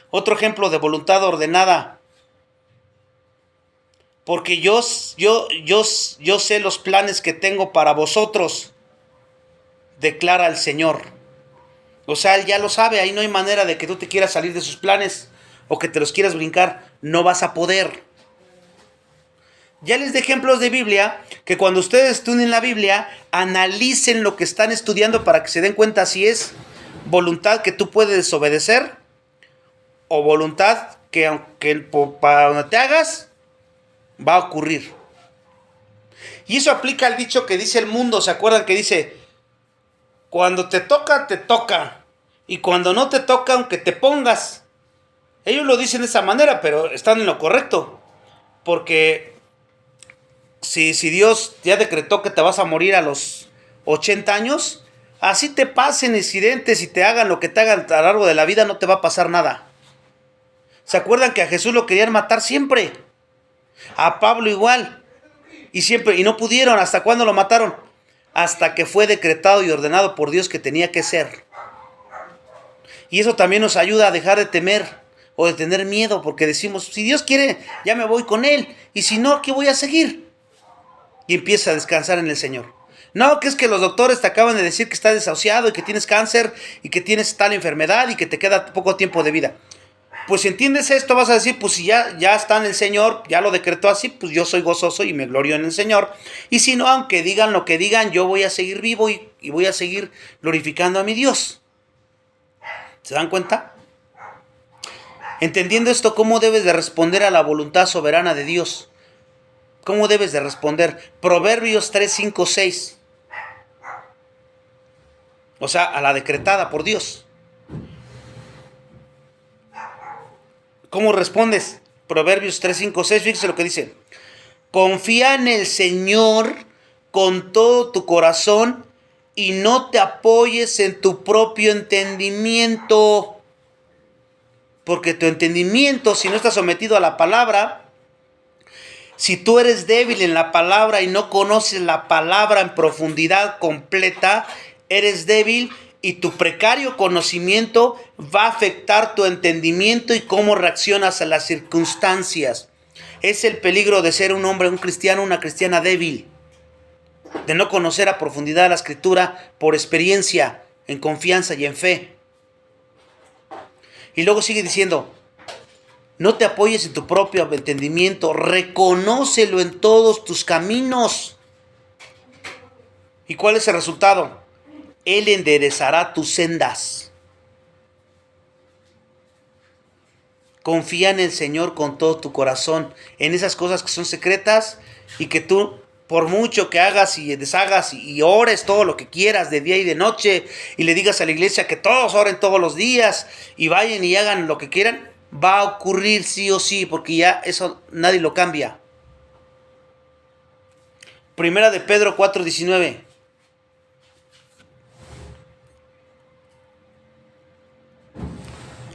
Otro ejemplo de voluntad ordenada. Porque yo sé los planes que tengo para vosotros, declara el Señor. O sea, Él ya lo sabe, ahí no hay manera de que tú te quieras salir de sus planes o que te los quieras brincar. no vas a poder. Ya les di ejemplos de Biblia, que cuando ustedes estudien la Biblia, analicen lo que están estudiando para que se den cuenta si es voluntad que tú puedes desobedecer o voluntad que aunque para donde te hagas, va a ocurrir. Y eso aplica al dicho que dice el mundo, ¿se acuerdan que dice? Cuando te toca, te toca. Y cuando no te toca, aunque te pongas. Ellos lo dicen de esa manera, pero están en lo correcto. Porque si Dios ya decretó que te vas a morir a los 80 años, así te pasen accidentes y te hagan lo que te hagan a lo largo de la vida, no te va a pasar nada. ¿Se acuerdan que a Jesús lo querían matar siempre? A Pablo igual. Y no pudieron. ¿Hasta cuándo lo mataron? Hasta que fue decretado y ordenado por Dios que tenía que ser. Y eso también nos ayuda a dejar de temer o de tener miedo, porque decimos, si Dios quiere, ya me voy con Él. Y si no, ¿qué voy a seguir? Y empieza a descansar en el Señor. No, que es que los doctores te acaban de decir que estás desahuciado y que tienes cáncer y que tienes tal enfermedad y que te queda poco tiempo de vida. Pues si entiendes esto, vas a decir, pues si ya está en el Señor, ya lo decretó así, pues yo soy gozoso y me glorio en el Señor. Y si no, aunque digan lo que digan, yo voy a seguir vivo y voy a seguir glorificando a mi Dios. ¿Se dan cuenta? Entendiendo esto, ¿cómo debes de responder a la voluntad soberana de Dios? ¿Cómo debes de responder? Proverbios 3, 5, 6. O sea, a la decretada por Dios. ¿Cómo respondes? Proverbios 3, 5, 6, fíjese lo que dice. Confía en el Señor con todo tu corazón y no te apoyes en tu propio entendimiento. Porque tu entendimiento, si no está sometido a la palabra, si tú eres débil en la palabra y no conoces la palabra en profundidad completa, eres débil y tu precario conocimiento va a afectar tu entendimiento y cómo reaccionas a las circunstancias. Es el peligro de ser un hombre, un cristiano, una cristiana débil. De no conocer a profundidad la Escritura por experiencia, en confianza y en fe. Y luego sigue diciendo, no te apoyes en tu propio entendimiento, reconócelo en todos tus caminos. ¿Y cuál es el resultado? Él enderezará tus sendas. Confía en el Señor con todo tu corazón, en esas cosas que son secretas y que tú, por mucho que hagas y deshagas y ores todo lo que quieras de día y de noche y le digas a la iglesia que todos oren todos los días y vayan y hagan lo que quieran, va a ocurrir sí o sí, porque ya eso nadie lo cambia. Primera de Pedro 4:19.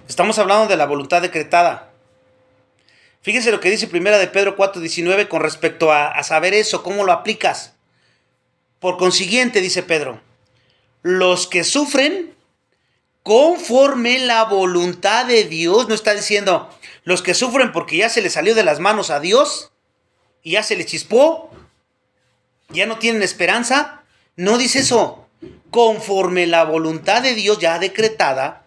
Estamos hablando de la voluntad decretada. Fíjense lo que dice Primera de Pedro 4:19 con respecto a saber eso, cómo lo aplicas. Por consiguiente, dice Pedro, los que sufren conforme la voluntad de Dios, no está diciendo los que sufren porque ya se les salió de las manos a Dios y ya se les chispó, ya no tienen esperanza. No dice eso. Conforme la voluntad de Dios ya decretada,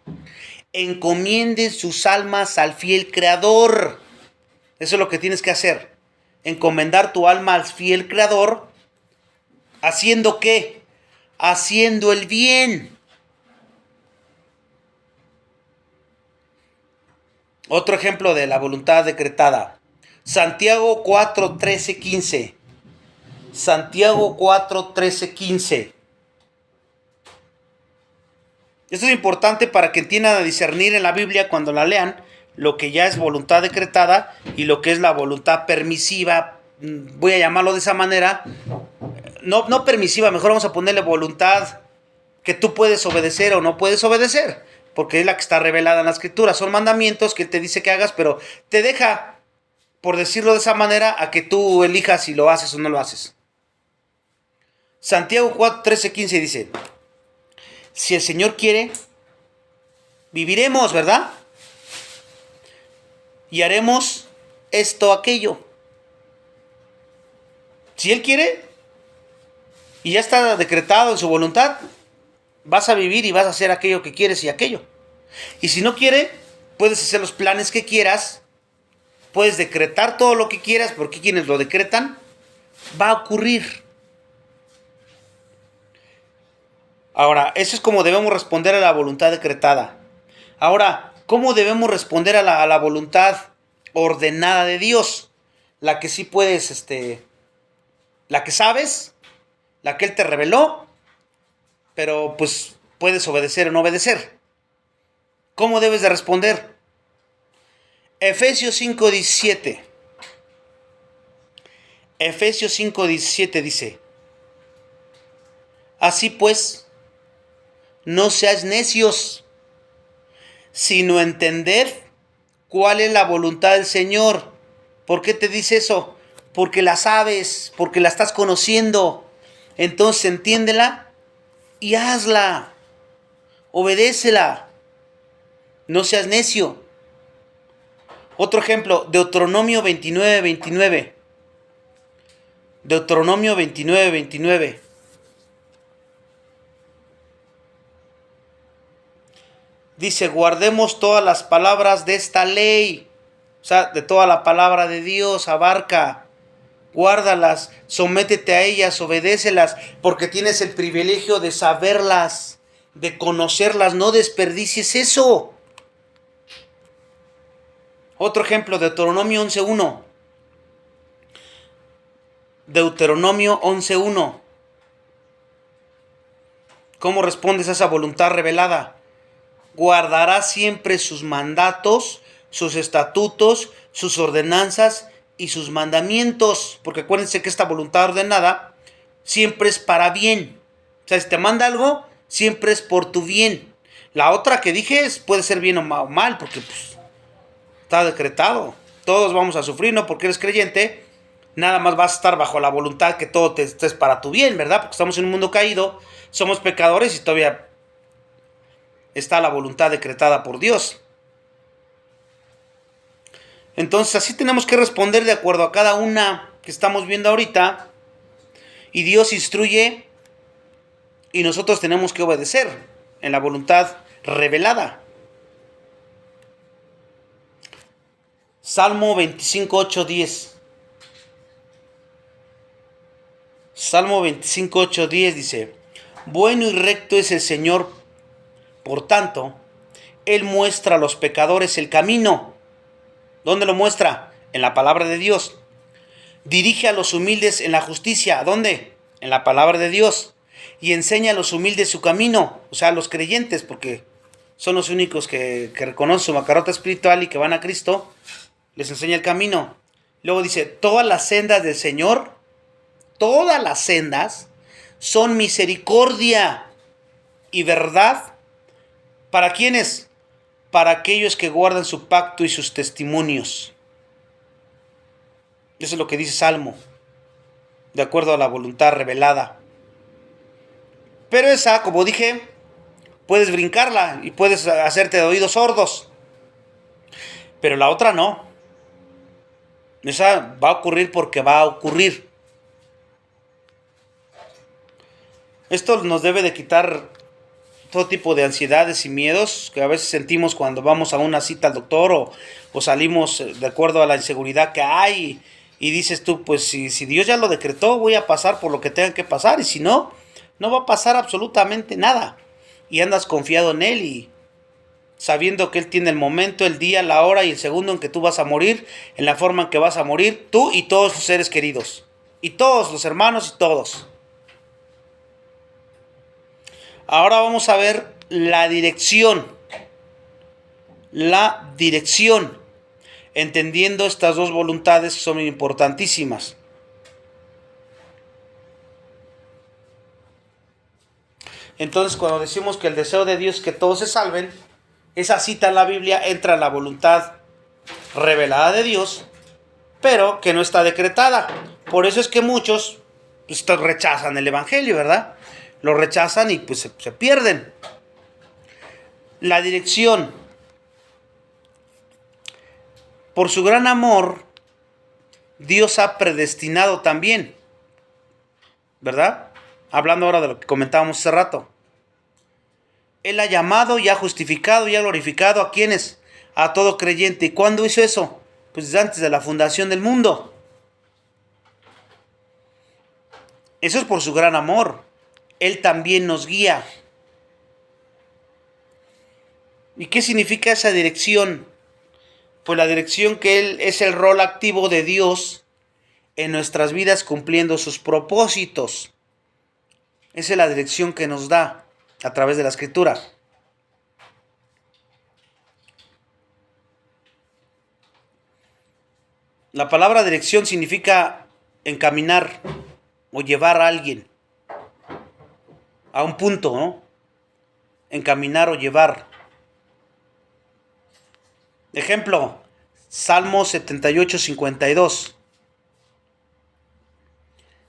encomienden sus almas al fiel Creador. Eso es lo que tienes que hacer. Encomendar tu alma al fiel Creador. ¿Haciendo qué? Haciendo el bien. Otro ejemplo de la voluntad decretada. Santiago 4, 13, 15. Santiago 4, 13, 15. Esto es importante para que entiendan a discernir en la Biblia cuando la lean lo que ya es voluntad decretada y lo que es la voluntad permisiva. Voy a llamarlo de esa manera. No permisiva, mejor vamos a ponerle voluntad que tú puedes obedecer o no puedes obedecer, porque es la que está revelada en la Escritura. Son mandamientos que Él te dice que hagas, pero te deja, por decirlo de esa manera, a que tú elijas si lo haces o no lo haces. Santiago 4, 13, 15 dice, si el Señor quiere, viviremos, ¿verdad? Y haremos esto, aquello. Si Él quiere, y ya está decretado en su voluntad, vas a vivir y vas a hacer aquello que quieres y aquello. Y si no quiere, puedes hacer los planes que quieras puedes decretar todo lo que quieras, porque quienes lo decretan, va a ocurrir. Ahora, eso es como debemos responder a la voluntad decretada. Ahora, ¿cómo debemos responder a la voluntad ordenada de Dios? La que sí puedes, la que sabes, la que Él te reveló, pero pues puedes obedecer o no obedecer. ¿Cómo debes de responder? Efesios 5:17. Efesios 5:17 dice: así pues, no seáis necios, sino entended cuál es la voluntad del Señor. ¿Por qué te dice eso? Porque la sabes, porque la estás conociendo. Entonces entiéndela y hazla. Obedécela. No seas necio. Otro ejemplo, Deuteronomio 29:29. Deuteronomio 29:29. Dice, guardemos todas las palabras de esta ley. O sea, de toda la palabra de Dios abarca. Guárdalas, sométete a ellas, obedécelas, porque tienes el privilegio de saberlas, de conocerlas. No desperdicies eso. Otro ejemplo, Deuteronomio 11:1. Deuteronomio 11:1. ¿Cómo respondes a esa voluntad revelada? Guardarás siempre sus mandatos, sus estatutos, sus ordenanzas y sus mandamientos. Porque acuérdense que esta voluntad ordenada siempre es para bien. O sea, si te manda algo, siempre es por tu bien. La otra que dije puede ser bien o mal, porque pues, está decretado. Todos vamos a sufrir, no porque eres creyente. Nada más vas a estar bajo la voluntad que todo te estés para tu bien, ¿verdad? Porque estamos en un mundo caído, somos pecadores y todavía está la voluntad decretada por Dios. Entonces así tenemos que responder de acuerdo a cada una que estamos viendo ahorita. Y Dios instruye y nosotros tenemos que obedecer en la voluntad revelada. Salmo 25:8-10. Salmo 25:8-10 dice: bueno y recto es el Señor, por tanto, Él muestra a los pecadores el camino. ¿Dónde lo muestra? En la palabra de Dios. Dirige a los humildes en la justicia. ¿Dónde? En la palabra de Dios. Y enseña a los humildes su camino. O sea, a los creyentes, porque son los únicos que reconocen su bancarrota espiritual y que van a Cristo. Les enseña el camino. Luego dice, todas las sendas del Señor, todas las sendas son misericordia y verdad. ¿Para quiénes? Para aquellos que guardan su pacto y sus testimonios. Eso es lo que dice Salmo, de acuerdo a la voluntad revelada. Pero esa, como dije, puedes brincarla y puedes hacerte de oídos sordos. Pero la otra no. Esa va a ocurrir porque va a ocurrir. Esto nos debe de quitar todo tipo de ansiedades y miedos que a veces sentimos cuando vamos a una cita al doctor o salimos de acuerdo a la inseguridad que hay y dices tú, pues si Dios ya lo decretó, voy a pasar por lo que tenga que pasar, y si no, no va a pasar absolutamente nada. Y andas confiado en Él y sabiendo que Él tiene el momento, el día, la hora y el segundo en que tú vas a morir, en la forma en que vas a morir, tú y todos tus seres queridos, y todos los hermanos y todos. Ahora vamos a ver la dirección. La dirección. Entendiendo estas dos voluntades que son importantísimas. Entonces, cuando decimos que el deseo de Dios es que todos se salven, esa cita en la Biblia entra en la voluntad revelada de Dios, pero que no está decretada. Por eso es que muchos pues, rechazan el Evangelio, ¿verdad? Lo rechazan y pues se pierden. La dirección. Por su gran amor, Dios ha predestinado también, ¿verdad? Hablando ahora de lo que comentábamos hace rato. Él ha llamado y ha justificado y ha glorificado a quienes, a todo creyente. ¿Y cuándo hizo eso? pues desde antes de la fundación del mundo. Eso es por su gran amor. Él también nos guía. ¿Y qué significa esa dirección? Pues la dirección que Él es el rol activo de Dios en nuestras vidas cumpliendo sus propósitos. Esa es la dirección que nos da a través de la Escritura. La palabra dirección significa encaminar o llevar a alguien a un punto, ¿no? Encaminar o llevar. Ejemplo, Salmo 78:52.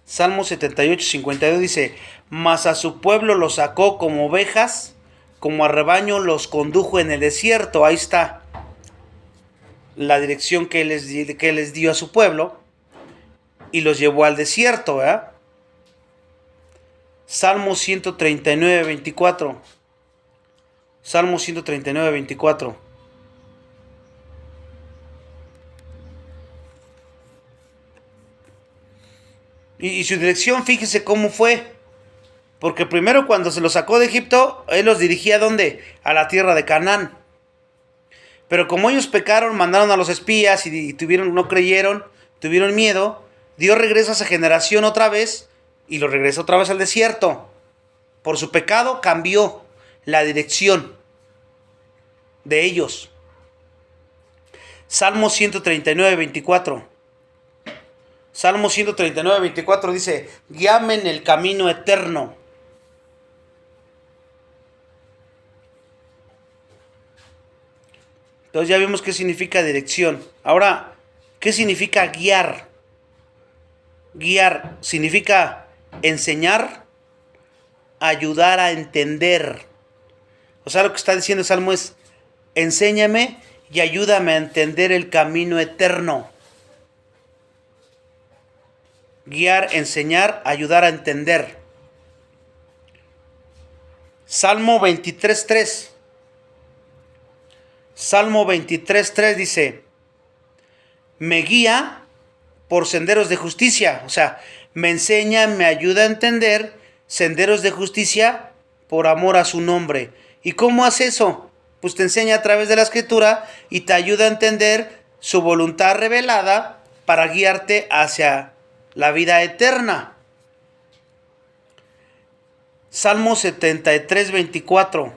Salmo 78:52 dice: mas a su pueblo los sacó como ovejas, como a rebaño los condujo en el desierto. Ahí está la dirección que les dio a su pueblo y los llevó al desierto, ¿verdad? Salmo 139:24. Salmo 139:24. Y su dirección, fíjese cómo fue. Porque primero cuando se los sacó de Egipto, Él los dirigía ¿a dónde? A la tierra de Canaán. Pero como ellos pecaron, mandaron a los espías y no creyeron, tuvieron miedo, Dios regresa a esa generación otra vez y los regresa otra vez al desierto. Por su pecado cambió la dirección de ellos. Salmo 139:24. Salmo 139:24 dice: guíame en el camino eterno. Entonces ya vimos qué significa dirección. Ahora, ¿qué significa guiar? Guiar significa enseñar, ayudar a entender. O sea, lo que está diciendo el Salmo es: enséñame y ayúdame a entender el camino eterno. Guiar, enseñar, ayudar a entender. Salmo 23:3. Salmo 23:3 dice: me guía por senderos de justicia. O sea, me enseña, me ayuda a entender senderos de justicia por amor a su nombre. ¿Y cómo hace eso? Pues te enseña a través de la Escritura y te ayuda a entender su voluntad revelada para guiarte hacia la vida eterna. Salmo 73:24.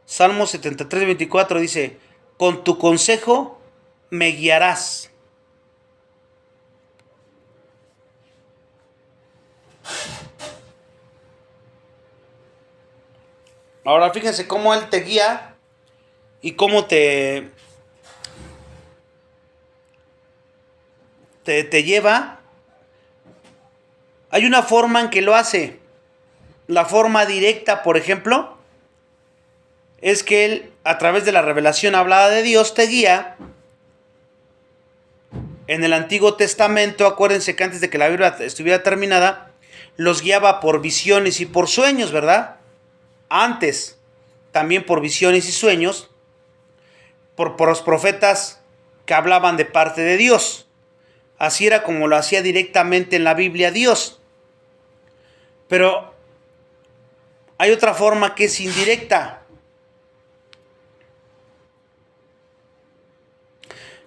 Salmo 73:24 dice: con tu consejo me guiarás. Ahora fíjense cómo Él te guía y cómo te lleva. Hay una forma en que lo hace. La forma directa, por ejemplo, es que Él, a través de la revelación hablada de Dios, te guía. En el Antiguo Testamento, acuérdense que antes de que la Biblia estuviera terminada, los guiaba por visiones y por sueños, ¿verdad? Antes, también por visiones y sueños, por los profetas que hablaban de parte de Dios. Así era como lo hacía directamente en la Biblia Dios. Pero hay otra forma que es indirecta.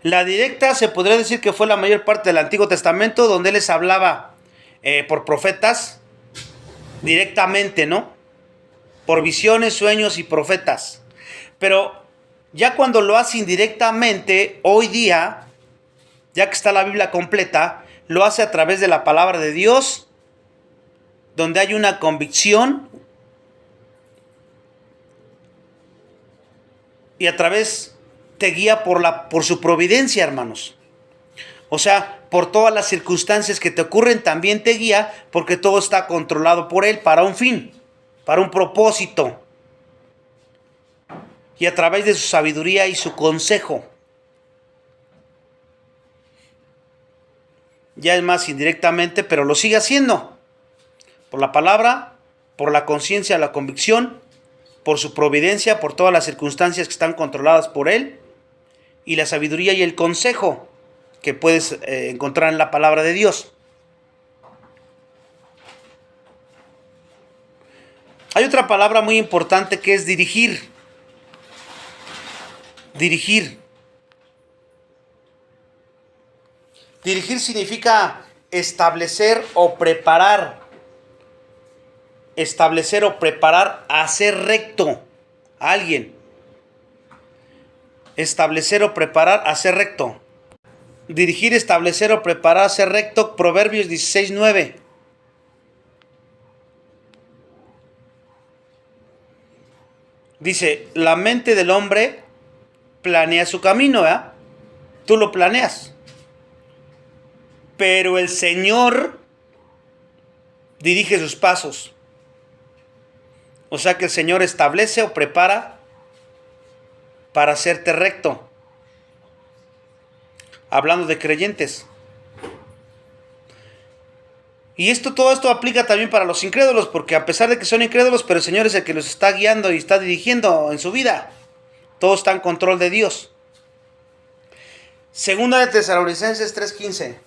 La directa se podría decir que fue la mayor parte del Antiguo Testamento, donde Él les hablaba por profetas directamente, ¿no? Por visiones, sueños y profetas. Pero ya cuando lo hace indirectamente, hoy día, ya que está la Biblia completa, lo hace a través de la palabra de Dios, donde hay una convicción y a través te guía por su providencia, hermanos. O sea, por todas las circunstancias que te ocurren, también te guía, porque todo está controlado por Él para un fin, para un propósito. Y a través de su sabiduría y su consejo. Ya es más indirectamente, pero lo sigue haciendo. Por la palabra, por la conciencia, la convicción por su providencia, por todas las circunstancias que están controladas por Él, y la sabiduría y el consejo que puedes encontrar en la palabra de Dios. Hay otra palabra muy importante que es dirigir. Dirigir. Dirigir significa establecer o preparar. Establecer o preparar, hacer recto a alguien. Establecer o preparar, hacer recto. Dirigir, establecer o preparar, hacer recto. Proverbios 16:9. Dice, la mente del hombre planea su camino, ¿verdad? Tú lo planeas. Pero el Señor dirige sus pasos. O sea que el Señor establece o prepara para hacerte recto. Hablando de creyentes. Y todo esto aplica también para los incrédulos, porque a pesar de que son incrédulos, pero el Señor es el que los está guiando y está dirigiendo en su vida. Todo está en control de Dios. Segunda de Tesalonicenses 3:15.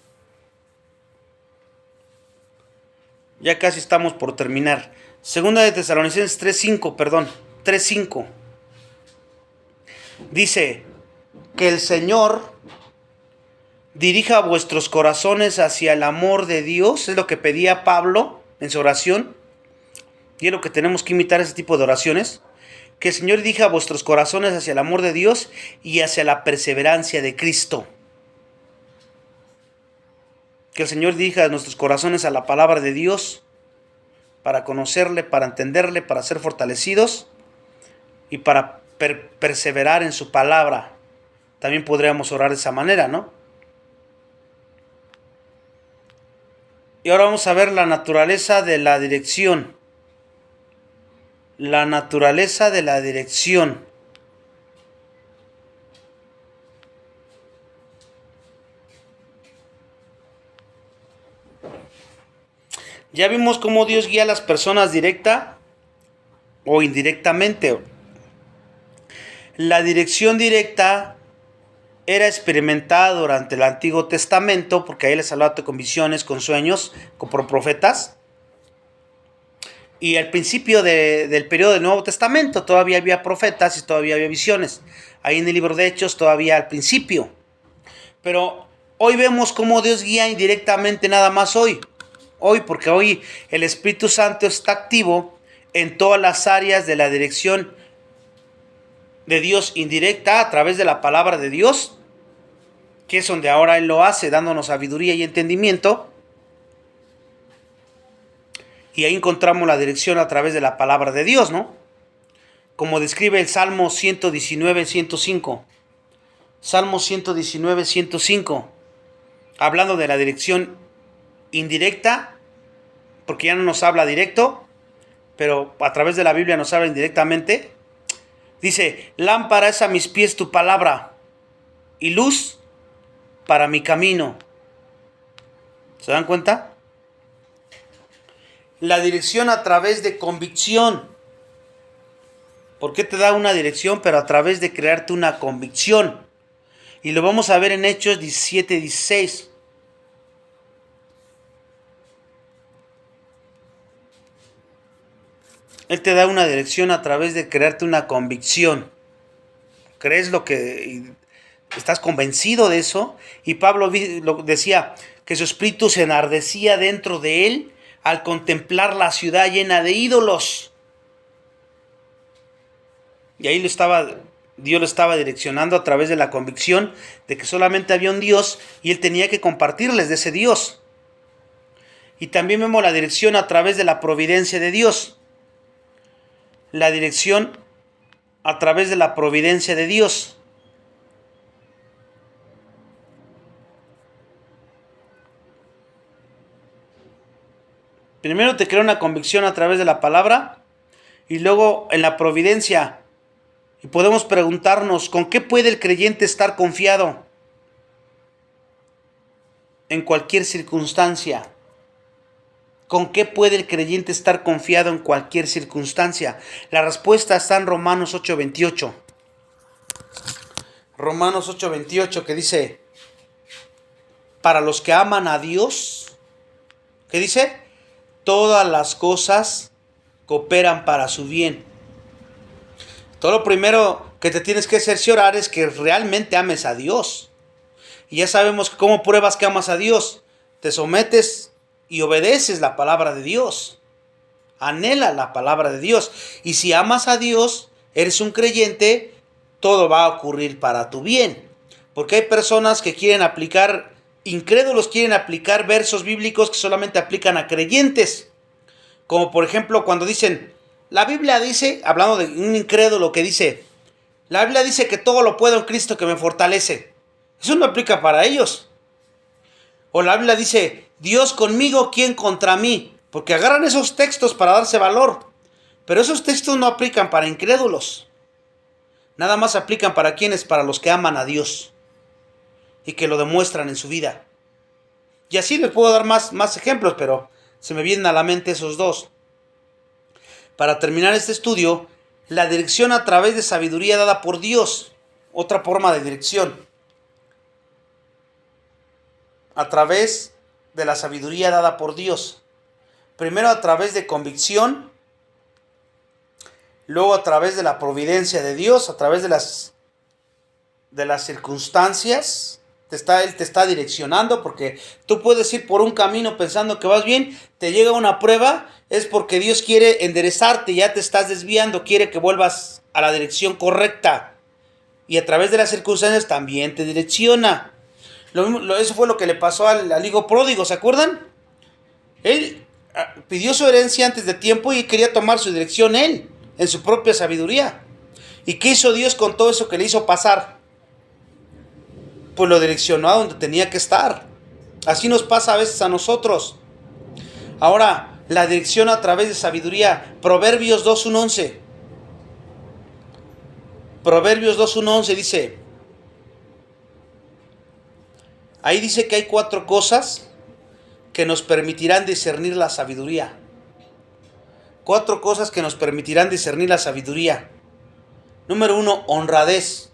Ya casi estamos por terminar. Segunda de Tesalonicenses 3:5. Dice que el Señor dirija vuestros corazones hacia el amor de Dios. Es lo que pedía Pablo en su oración. Y es lo que tenemos que imitar, ese tipo de oraciones. Que el Señor dirija vuestros corazones hacia el amor de Dios y hacia la perseverancia de Cristo. Que el Señor dirija nuestros corazones a la palabra de Dios, para conocerle, para entenderle, para ser fortalecidos y para perseverar en su palabra. También podríamos orar de esa manera, ¿no? Y ahora vamos a ver la naturaleza de la dirección. La naturaleza de la dirección. Ya vimos cómo Dios guía a las personas directa o indirectamente. La dirección directa era experimentada durante el Antiguo Testamento, porque ahí les hablaba con visiones, con sueños, por profetas. Y al principio del periodo del Nuevo Testamento todavía había profetas y todavía había visiones. Ahí en el libro de Hechos todavía al principio. Pero hoy vemos cómo Dios guía indirectamente nada más hoy. Porque hoy el Espíritu Santo está activo en todas las áreas de la dirección de Dios indirecta a través de la palabra de Dios, que es donde ahora Él lo hace, dándonos sabiduría y entendimiento. Y ahí encontramos la dirección a través de la palabra de Dios, ¿no? Como describe el Salmo 119:105. Salmo 119:105. Hablando de la dirección indirecta, porque ya no nos habla directo, pero a través de la Biblia nos habla indirectamente. Dice, lámpara es a mis pies tu palabra y luz para mi camino. ¿Se dan cuenta? La dirección a través de convicción. ¿Por qué te da una dirección? Pero a través de crearte una convicción. Y lo vamos a ver en Hechos 17:16. Él te da una dirección a través de crearte una convicción. ¿Crees lo que estás convencido de eso? Y Pablo decía que su espíritu se enardecía dentro de él al contemplar la ciudad llena de ídolos. Y ahí Dios lo estaba direccionando a través de la convicción de que solamente había un Dios y él tenía que compartirles de ese Dios. Y también vemos la dirección a través de la providencia de Dios. La dirección a través de la providencia de Dios. Primero te crea una convicción a través de la palabra y luego en la providencia. Y podemos preguntarnos, ¿con qué puede el creyente estar confiado en cualquier circunstancia? ¿Con qué puede el creyente estar confiado en cualquier circunstancia? La respuesta está en Romanos 8:28. Romanos 8:28 que dice, para los que aman a Dios, ¿qué dice? Todas las cosas cooperan para su bien. Todo lo primero que te tienes que cerciorar es que realmente ames a Dios. Y ya sabemos cómo pruebas que amas a Dios. Te sometes y obedeces la palabra de Dios. Anhela la palabra de Dios. Y si amas a Dios, eres un creyente, todo va a ocurrir para tu bien. Porque hay personas que quieren aplicar, incrédulos quieren aplicar versos bíblicos que solamente aplican a creyentes. Como por ejemplo cuando dicen, la Biblia dice, hablando de un incrédulo que dice, la Biblia dice que todo lo puedo en Cristo que me fortalece. Eso no aplica para ellos. O la Biblia dice, Dios conmigo, ¿quién contra mí? Porque agarran esos textos para darse valor. Pero esos textos no aplican para incrédulos. Nada más aplican para quienes, para los que aman a Dios. Y que lo demuestran en su vida. Y así les puedo dar más ejemplos, pero se me vienen a la mente esos dos. Para terminar este estudio, la dirección a través de sabiduría dada por Dios. Otra forma de dirección. A través de la sabiduría dada por Dios. Primero a través de convicción, luego a través de la providencia de Dios, a través de las circunstancias. Él te está direccionando, porque tú puedes ir por un camino pensando que vas bien, te llega una prueba, es porque Dios quiere enderezarte, ya te estás desviando, quiere que vuelvas a la dirección correcta. Y a través de las circunstancias también te direcciona. Eso fue lo que le pasó al hijo pródigo, ¿se acuerdan? Él pidió su herencia antes de tiempo y quería tomar su dirección él, en su propia sabiduría. ¿Y qué hizo Dios con todo eso que le hizo pasar? Pues lo direccionó a donde tenía que estar. Así nos pasa a veces a nosotros. Ahora, la dirección a través de sabiduría. Proverbios 2:11. Proverbios 2:11 dice... Ahí dice que hay 4 cosas que nos permitirán discernir la sabiduría. 4 cosas que nos permitirán discernir la sabiduría. Número 1, honradez.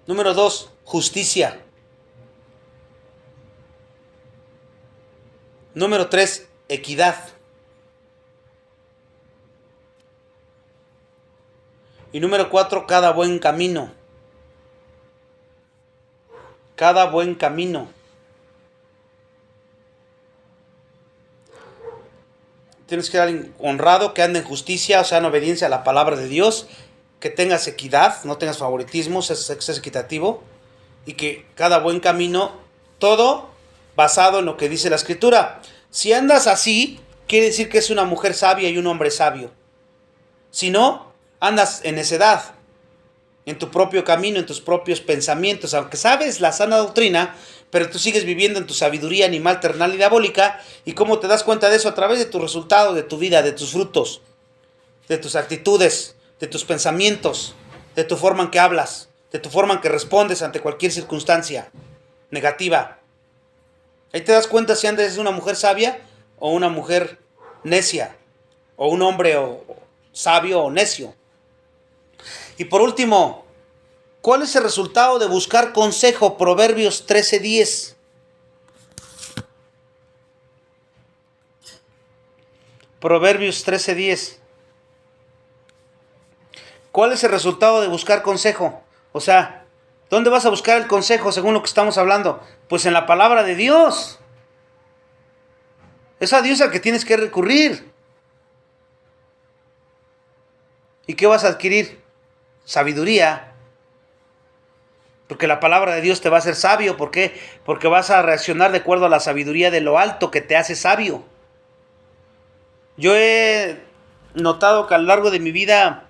Número 2, justicia. Número 3, equidad. Y número 4, cada buen camino. Cada buen camino. Tienes que ser alguien honrado, que ande en justicia, o sea, en obediencia a la palabra de Dios, que tengas equidad, no tengas favoritismos, seas equitativo, y que cada buen camino, todo basado en lo que dice la Escritura. Si andas así, quiere decir que es una mujer sabia y un hombre sabio. Si no, andas en necedad, en tu propio camino, en tus propios pensamientos, aunque sabes la sana doctrina, pero tú sigues viviendo en tu sabiduría animal, terrenal y diabólica. ¿Y cómo te das cuenta de eso? A través de tus resultados, de tu vida, de tus frutos, de tus actitudes, de tus pensamientos, de tu forma en que hablas, de tu forma en que respondes ante cualquier circunstancia negativa. Ahí te das cuenta si andas una mujer sabia o una mujer necia, o un hombre sabio o necio. Y por último, ¿cuál es el resultado de buscar consejo? Proverbios 13:10. Proverbios 13:10. ¿Cuál es el resultado de buscar consejo? O sea, ¿dónde vas a buscar el consejo según lo que estamos hablando? Pues en la palabra de Dios. Es a Dios al que tienes que recurrir. ¿Y qué vas a adquirir? Sabiduría. Porque la palabra de Dios te va a hacer sabio. ¿Por qué? Porque vas a reaccionar de acuerdo a la sabiduría de lo alto que te hace sabio. Yo he notado que a lo largo de mi vida,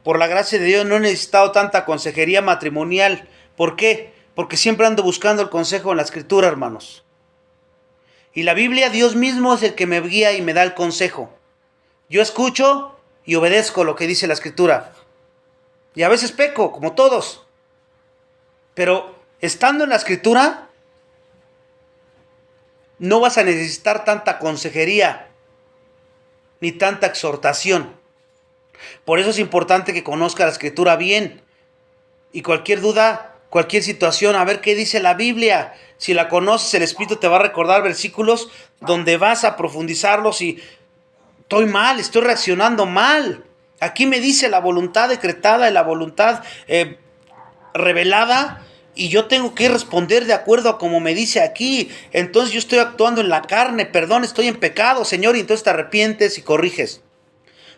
por la gracia de Dios, no he necesitado tanta consejería matrimonial. ¿Por qué? Porque siempre ando buscando el consejo en la Escritura, hermanos. Y la Biblia, Dios mismo es el que me guía y me da el consejo. Yo escucho y obedezco lo que dice la Escritura. Y a veces peco, como todos. Pero estando en la Escritura, no vas a necesitar tanta consejería ni tanta exhortación. Por eso es importante que conozcas la Escritura bien. Y cualquier duda, cualquier situación, a ver qué dice la Biblia. Si la conoces, el Espíritu te va a recordar versículos donde vas a profundizarlos y estoy mal, estoy reaccionando mal. Aquí me dice la voluntad decretada y la voluntad revelada, y yo tengo que responder de acuerdo a como me dice aquí. Entonces yo estoy actuando en la carne, perdón, estoy en pecado, Señor, y entonces te arrepientes y corriges.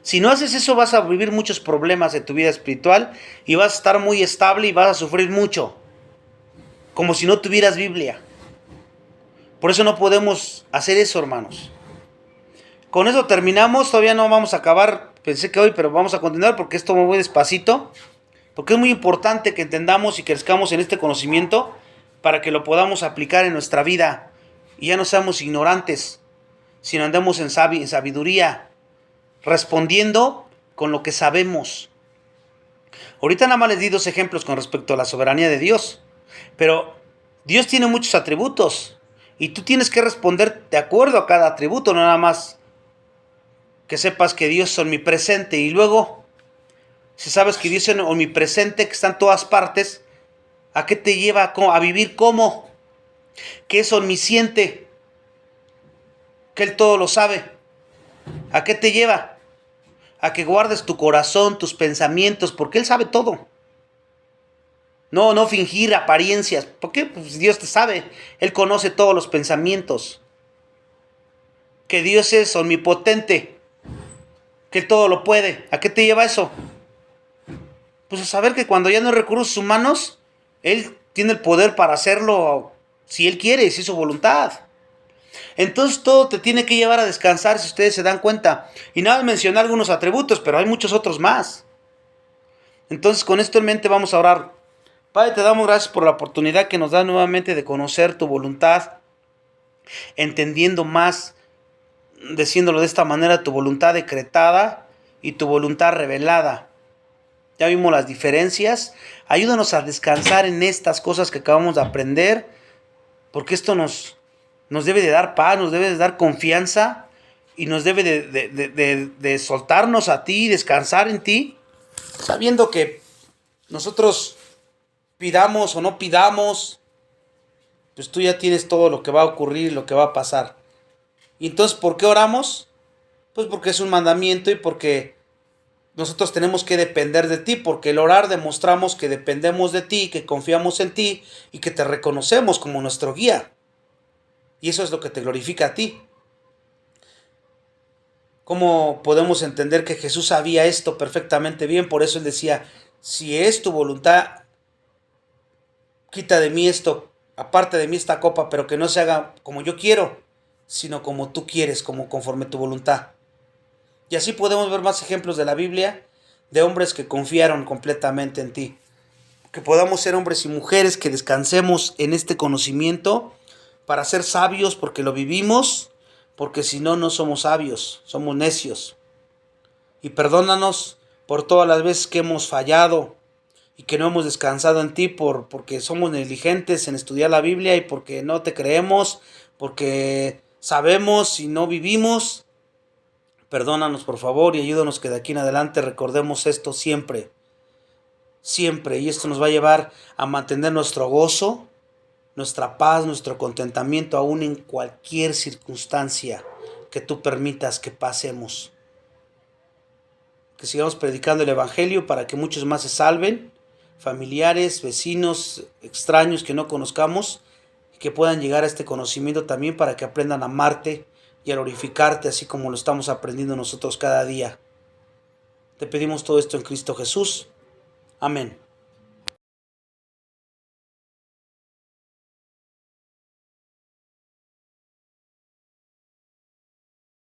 Si no haces eso, vas a vivir muchos problemas en tu vida espiritual y vas a estar muy estable y vas a sufrir mucho, como si no tuvieras Biblia. Por eso no podemos hacer eso, hermanos. Con eso terminamos, todavía no vamos a acabar, pensé que hoy, pero vamos a continuar porque esto me voy despacito. Porque es muy importante que entendamos y crezcamos en este conocimiento para que lo podamos aplicar en nuestra vida y ya no seamos ignorantes, sino andemos en sabiduría, respondiendo con lo que sabemos. Ahorita nada más les di 2 ejemplos con respecto a la soberanía de Dios, pero Dios tiene muchos atributos y tú tienes que responder de acuerdo a cada atributo, no nada más que sepas que Dios es omnipresente y luego... Si sabes que Dios es omnipresente, que está en todas partes, ¿a qué te lleva a vivir como? Que es omnisciente, que Él todo lo sabe. ¿A qué te lleva? A que guardes tu corazón, tus pensamientos, porque Él sabe todo. No fingir apariencias. ¿Por qué? Pues Dios te sabe. Él conoce todos los pensamientos. Que Dios es omnipotente, que Él todo lo puede. ¿A qué te lleva eso? Pues a saber que cuando ya no hay recursos humanos, Él tiene el poder para hacerlo si Él quiere, si es su voluntad. Entonces todo te tiene que llevar a descansar, si ustedes se dan cuenta. Y nada más mencioné algunos atributos, pero hay muchos otros más. Entonces con esto en mente vamos a orar. Padre, te damos gracias por la oportunidad que nos da nuevamente de conocer tu voluntad, entendiendo más, diciéndolo de esta manera, tu voluntad decretada y tu voluntad revelada. Ya vimos las diferencias. Ayúdanos a descansar en estas cosas que acabamos de aprender, porque esto nos debe de dar paz, nos debe de dar confianza y nos debe de soltarnos a ti, descansar en ti, sabiendo que nosotros pidamos o no pidamos, pues tú ya tienes todo lo que va a ocurrir, lo que va a pasar. Y entonces, ¿por qué oramos? Pues porque es un mandamiento y porque nosotros tenemos que depender de ti, porque el orar demostramos que dependemos de ti, que confiamos en ti y que te reconocemos como nuestro guía. Y eso es lo que te glorifica a ti. ¿Cómo podemos entender que Jesús sabía esto perfectamente bien? Por eso Él decía, si es tu voluntad, quita de mí esto, aparte de mí esta copa, pero que no se haga como yo quiero, sino como tú quieres, como conforme tu voluntad. Y así podemos ver más ejemplos de la Biblia, de hombres que confiaron completamente en ti. Que podamos ser hombres y mujeres que descansemos en este conocimiento para ser sabios, porque lo vivimos, porque si no, no somos sabios, somos necios. Y perdónanos por todas las veces que hemos fallado y que no hemos descansado en ti porque somos negligentes en estudiar la Biblia y porque no te creemos, porque sabemos y no vivimos. Perdónanos por favor y ayúdanos que de aquí en adelante recordemos esto siempre, siempre. Y esto nos va a llevar a mantener nuestro gozo, nuestra paz, nuestro contentamiento aún en cualquier circunstancia que tú permitas que pasemos. Que sigamos predicando el Evangelio para que muchos más se salven, familiares, vecinos, extraños que no conozcamos, y que puedan llegar a este conocimiento también para que aprendan a amarte y a glorificarte así como lo estamos aprendiendo nosotros cada día. Te pedimos todo esto en Cristo Jesús. Amén.